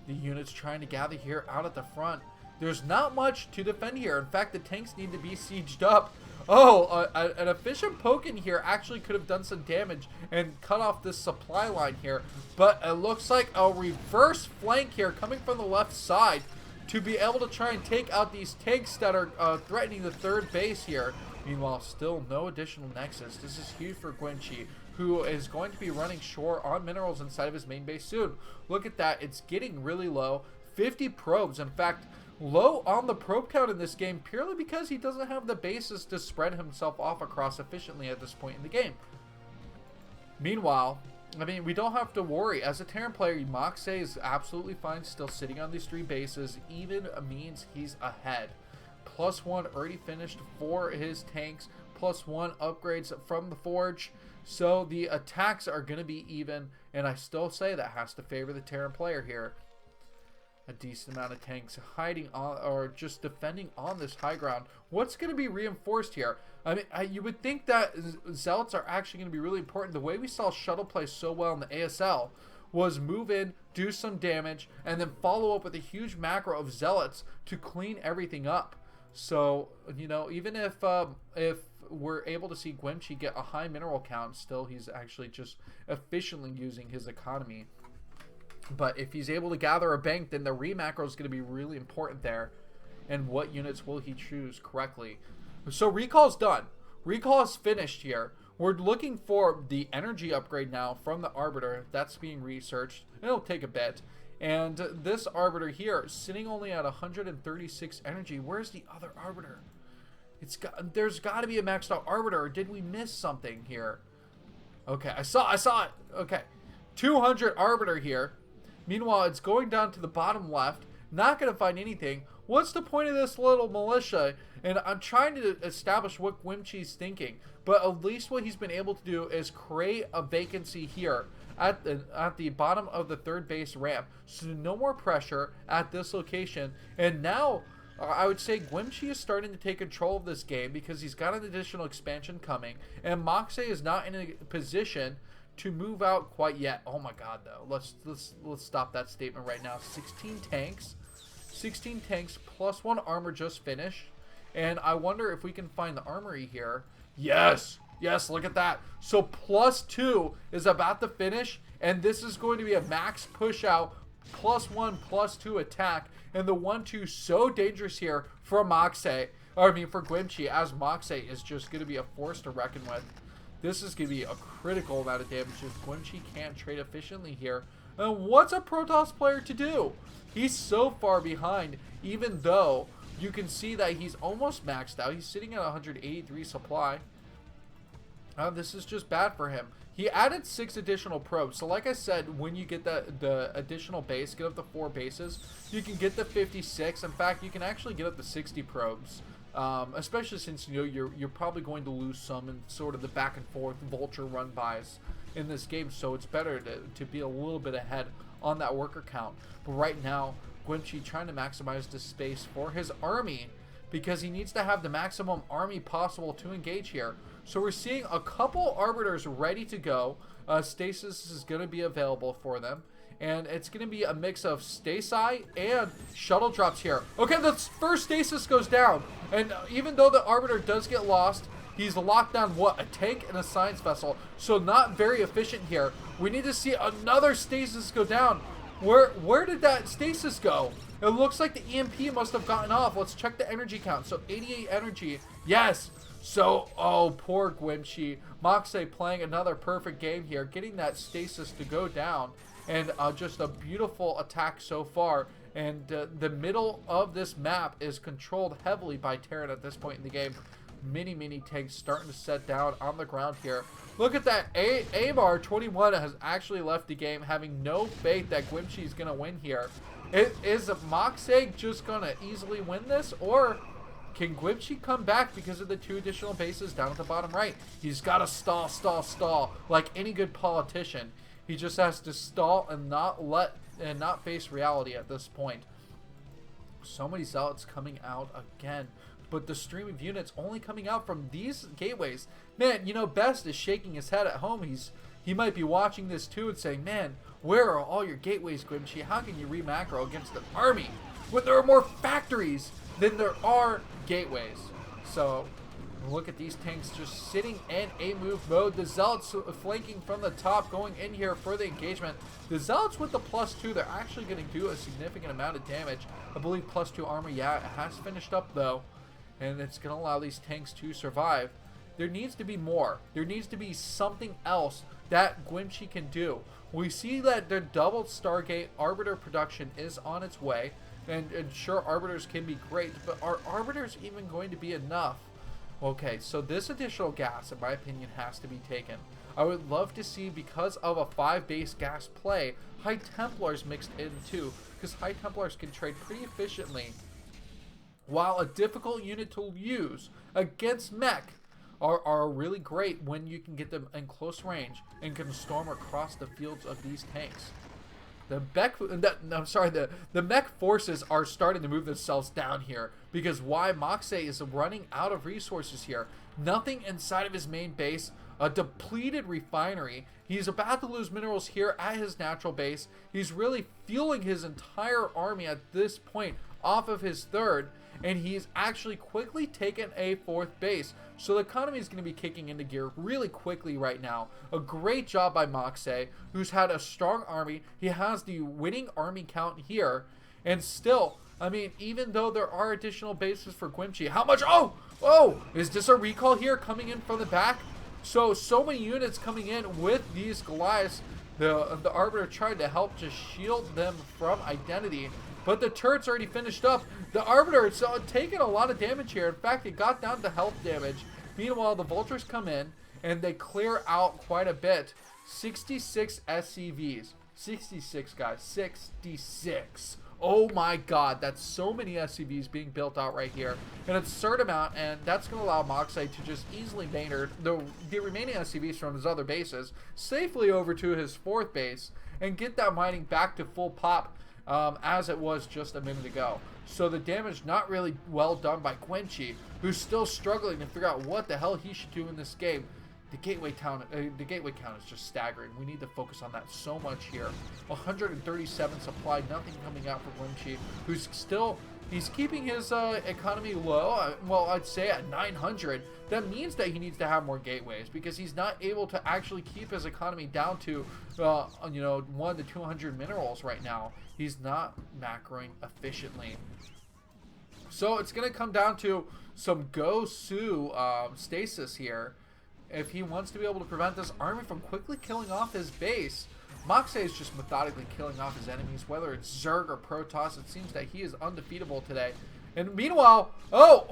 The units trying to gather here out at the front. There's not much to defend here. In fact, the tanks need to be sieged up. Oh, an efficient poke in here actually could have done some damage and cut off this supply line here. But it looks like a reverse flank here coming from the left side to be able to try and take out these tanks that are threatening the third base here. Meanwhile, still no additional nexus. This is huge for Gwimchi, who is going to be running short on minerals inside of his main base soon. Look at that. It's getting really low. 50 probes. In fact, low on the probe count in this game purely because he doesn't have the bases to spread himself off across efficiently at this point in the game. Meanwhile, I mean, we don't have to worry. As a Terran player, Moxe is absolutely fine still sitting on these 3 bases. Even means he's ahead. +1 already finished for his tanks. +1 upgrades from the Forge. So the attacks are going to be even. And I still say that has to favor the Terran player here. A decent amount of tanks hiding on or just defending on this high ground. What's going to be reinforced here? I mean, you would think that Zealots are actually going to be really important. The way we saw Shuttle play so well in the ASL was move in, do some damage, and then follow up with a huge macro of Zealots to clean everything up. So, you know, even if we're able to see Gwemchi get a high mineral count, still he's actually just efficiently using his economy. But if he's able to gather a bank, then the re-macro is going to be really important there. And what units will he choose correctly? So recall's done. Recall is finished here. We're looking for the energy upgrade now from the Arbiter. That's being researched. It'll take a bit. And this Arbiter here, sitting only at 136 energy. Where's the other Arbiter? There's got to be a maxed out Arbiter. Or did we miss something here? Okay, I saw it. Okay, 200 Arbiter here. Meanwhile, it's going down to the bottom left. Not going to find anything. What's the point of this little militia? And I'm trying to establish what Gwimchi's thinking. But at least what he's been able to do is create a vacancy here at the bottom of the 3rd base ramp. So no more pressure at this location. And now, I would say Gwimchi is starting to take control of this game because he's got an additional expansion coming. And Moxe is not in a position to move out quite yet. Oh my god, though. Let's stop that statement right now. 16 tanks +1 armor just finished. And I wonder if we can find the armory here. Yes, look at that. So +2 is about to finish, and this is going to be a max push out, +1 +2 attack, and the 1-2 so dangerous here for Moxe, or I mean for Gwimchi, as Moxe is just going to be a force to reckon with. This is going to be a critical amount of damage if Gwimchi can't trade efficiently here. And what's a Protoss player to do? He's so far behind, even though you can see that he's almost maxed out. He's sitting at 183 supply. This is just bad for him. He added 6 additional probes. So like I said, when you get the additional base, get up to 4 bases, you can get the 56. In fact, you can actually get up to 60 probes. Especially since, you know, you're probably going to lose some in sort of the back and forth vulture run bys in this game, so it's better to be a little bit ahead on that worker count. But right now, Gwimchi trying to maximize the space for his army because he needs to have the maximum army possible to engage here. So we're seeing a couple Arbiters ready to go. Stasis is going to be available for them. And it's going to be a mix of Stasi and shuttle drops here. Okay, the first Stasis goes down. And even though the Arbiter does get lost, he's locked down, what, a tank and a science vessel. So not very efficient here. We need to see another Stasis go down. Where did that Stasis go? It looks like the EMP must have gotten off. Let's check the energy count. So 88 energy. Yes. So, oh, poor Gwimchi. Moxe playing another perfect game here, getting that Stasis to go down. And just a beautiful attack so far. And the middle of this map is controlled heavily by Terran at this point in the game. Mini tanks starting to set down on the ground here. Look at that. Amar 21 has actually left the game, having no faith that Gwimchi is going to win here. Is Moxe just going to easily win this? Or can Gwimchi come back because of the 2 additional bases down at the bottom right? He's got to stall like any good politician. He just has to stall and not face reality at this point. So many Zealots coming out again. But the stream of units only coming out from these gateways. Man, you know, Best is shaking his head at home. He might be watching this too and saying, man, where are all your gateways, Gwimchi? How can you re-macro against an army when there are more factories than there are gateways? So look at these tanks just sitting in a move mode. The Zealots flanking from the top, going in here for the engagement. The Zealots with the +2, they're actually going to do a significant amount of damage. I believe +2 armor, yeah, it has finished up though. And it's going to allow these tanks to survive. There needs to be more. There needs to be something else that Gwimchi can do. We see that the double Stargate Arbiter production is on its way. And sure, Arbiters can be great, but are Arbiters even going to be enough? Okay, so this additional gas, in my opinion, has to be taken. I would love to see, because of a 5 base gas play, High Templars mixed in too, because High Templars can trade pretty efficiently, while a difficult unit to use against mech are really great when you can get them in close range and can storm across the fields of these tanks. The mech forces are starting to move themselves down here because why? Moxay is running out of resources here. Nothing inside of his main base, a depleted refinery. He's about to lose minerals here at his natural base. He's really fueling his entire army at this point off of his third, and he's actually quickly taken a 4th base. So the economy is going to be kicking into gear really quickly right now. A great job by Moxay, who's had a strong army. He has the winning army count here, and still, I mean, even though there are additional bases for Gwimchi, how much? Oh, is this a recall here coming in from the back? So many units coming in with these Goliaths. The Arbiter tried to help just shield them from identity, but the turret's already finished up. The Arbiter is taking a lot of damage here. In fact, it got down to health damage. Meanwhile, the Vultures come in and they clear out quite a bit. 66 SCVs. 66, guys. 66. Oh my god, that's so many SCVs being built out right here. And it's a certain amount, and that's going to allow Moxay to just easily Maynard the remaining SCVs from his other bases safely over to his 4th base and get that mining back to full pop as it was just a minute ago. So the damage not really well done by Gwimchi, who's still struggling to figure out what the hell he should do in this game. The gateway count is just staggering. We need to focus on that so much here. 137 supply, nothing coming out for Gwimchi, who's still, he's keeping his economy low. Well, I'd say at 900. That means that he needs to have more gateways because he's not able to actually keep his economy down to, 1 to 200 minerals right now. He's not macroing efficiently. So it's going to come down to some Go-Su stasis here. If he wants to be able to prevent this army from quickly killing off his base. Moxay is just methodically killing off his enemies, whether it's Zerg or Protoss. It seems that he is undefeatable today. And meanwhile,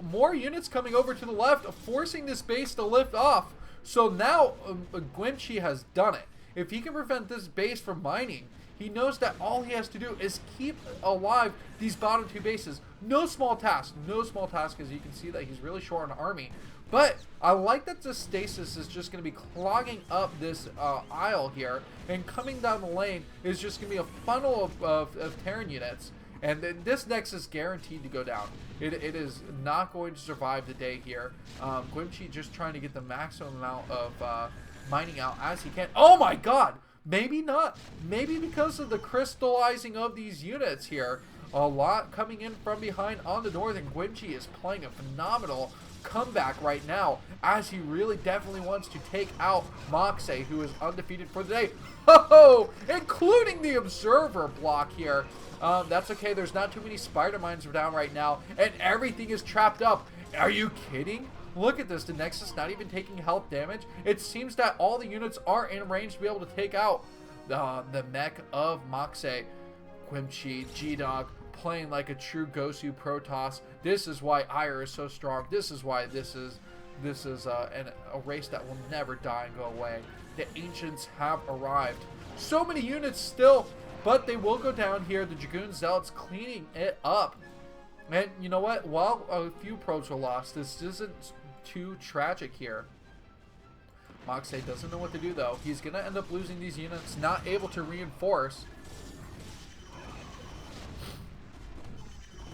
more units coming over to the left, forcing this base to lift off. So now Gwimchi has done it. If he can prevent this base from mining, he knows that all he has to do is keep alive these bottom 2 bases. No small task, as you can see that he's really short on army. But I like that the stasis is just going to be clogging up this aisle here, and coming down the lane is just going to be a funnel of Terran units. And this Nexus is guaranteed to go down. It is not going to survive the day here. Gwimchi just trying to get the maximum amount of mining out as he can. Oh my god! Maybe not. Maybe because of the crystallizing of these units here. A lot coming in from behind on the north, and Gwimchi is playing a phenomenal comeback right now as he really definitely wants to take out Moxay, who is undefeated for the day. Including the observer block here. That's okay. There's not too many spider mines down right now, and everything is trapped up. Are you kidding? Look at this. The Nexus not even taking health damage. It seems that all the units are in range to be able to take out the mech of Moxay. Gwimchi, G-Dog, playing like a true Go-Su Protoss. This is why Ire is so strong. This is why this is a race that will never die and go away. The Ancients have arrived. So many units still, but they will go down here. The Dragoon Zealots cleaning it up. And you know what? While a few probes were lost, this isn't too tragic here. Moxay doesn't know what to do, though. He's going to end up losing these units, not able to reinforce.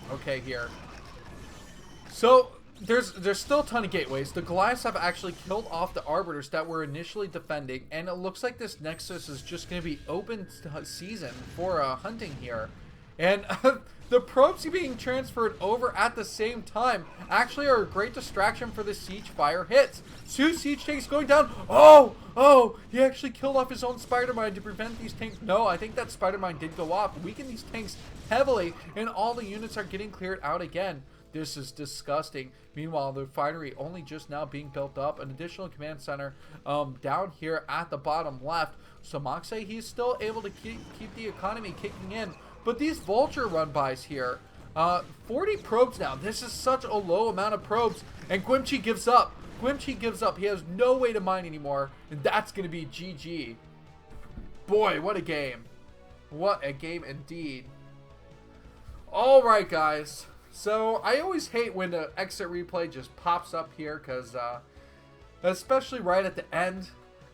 Okay, here. So there's still a ton of gateways. The Goliaths have actually killed off the Arbiters that were initially defending, and it looks like this Nexus is just going to be open season for hunting here. And the probes being transferred over at the same time actually are a great distraction for the siege fire hits. 2 siege tanks going down. Oh, he actually killed off his own spider mine to prevent these tanks. No, I think that spider mine did go off, weaken these tanks heavily, and all the units are getting cleared out again. This is disgusting. Meanwhile, the refinery only just now being built up. An additional command center down here at the bottom left. So Moxay, he's still able to keep the economy kicking in. But these vulture run-bys here, 40 probes now. This is such a low amount of probes. And Gwimchi gives up. Gwimchi gives up. He has no way to mine anymore. And that's going to be GG. Boy, what a game. What a game indeed. Alright, guys. So, I always hate when the exit replay just pops up here. Because, especially right at the end.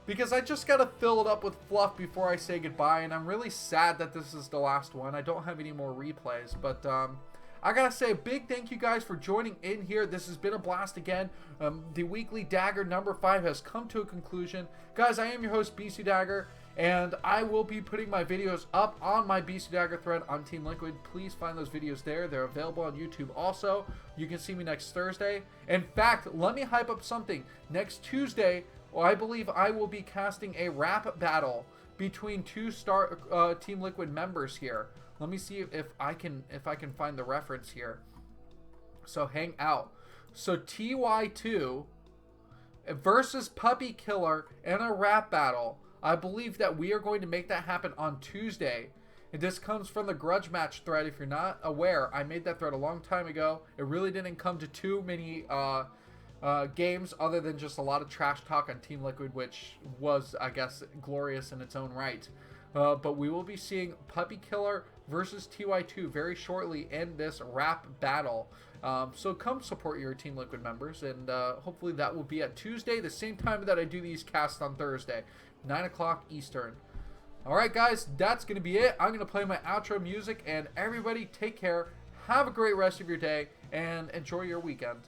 Because I just got to fill it up with fluff before I say goodbye. And I'm really sad that this is the last one. I don't have any more replays. But, I gotta say a big thank you guys for joining in here. This has been a blast again. The weekly Dagger number 5 has come to a conclusion. Guys, I am your host, BisuDagger, and I will be putting my videos up on my BisuDagger thread on Team Liquid. Please find those videos there. They're available on YouTube also. You can see me next Thursday. In fact, let me hype up something. Next Tuesday, I believe I will be casting a rap battle between two Team Liquid members here. Let me see if I can find the reference here. So hang out. So TY2 versus Puppy Killer in a rap battle. I believe that we are going to make that happen on Tuesday. And this comes from the Grudge Match thread. If you're not aware, I made that thread a long time ago. It really didn't come to too many games other than just a lot of trash talk on Team Liquid, which was, I guess, glorious in its own right. But we will be seeing Puppy Killer versus TY2 very shortly in this rap battle. So come support your Team Liquid members, and hopefully that will be at Tuesday, the same time that I do these casts on Thursday, 9 o'clock Eastern. Alright guys, that's going to be it. I'm going to play my outro music, and everybody take care, have a great rest of your day, and enjoy your weekend.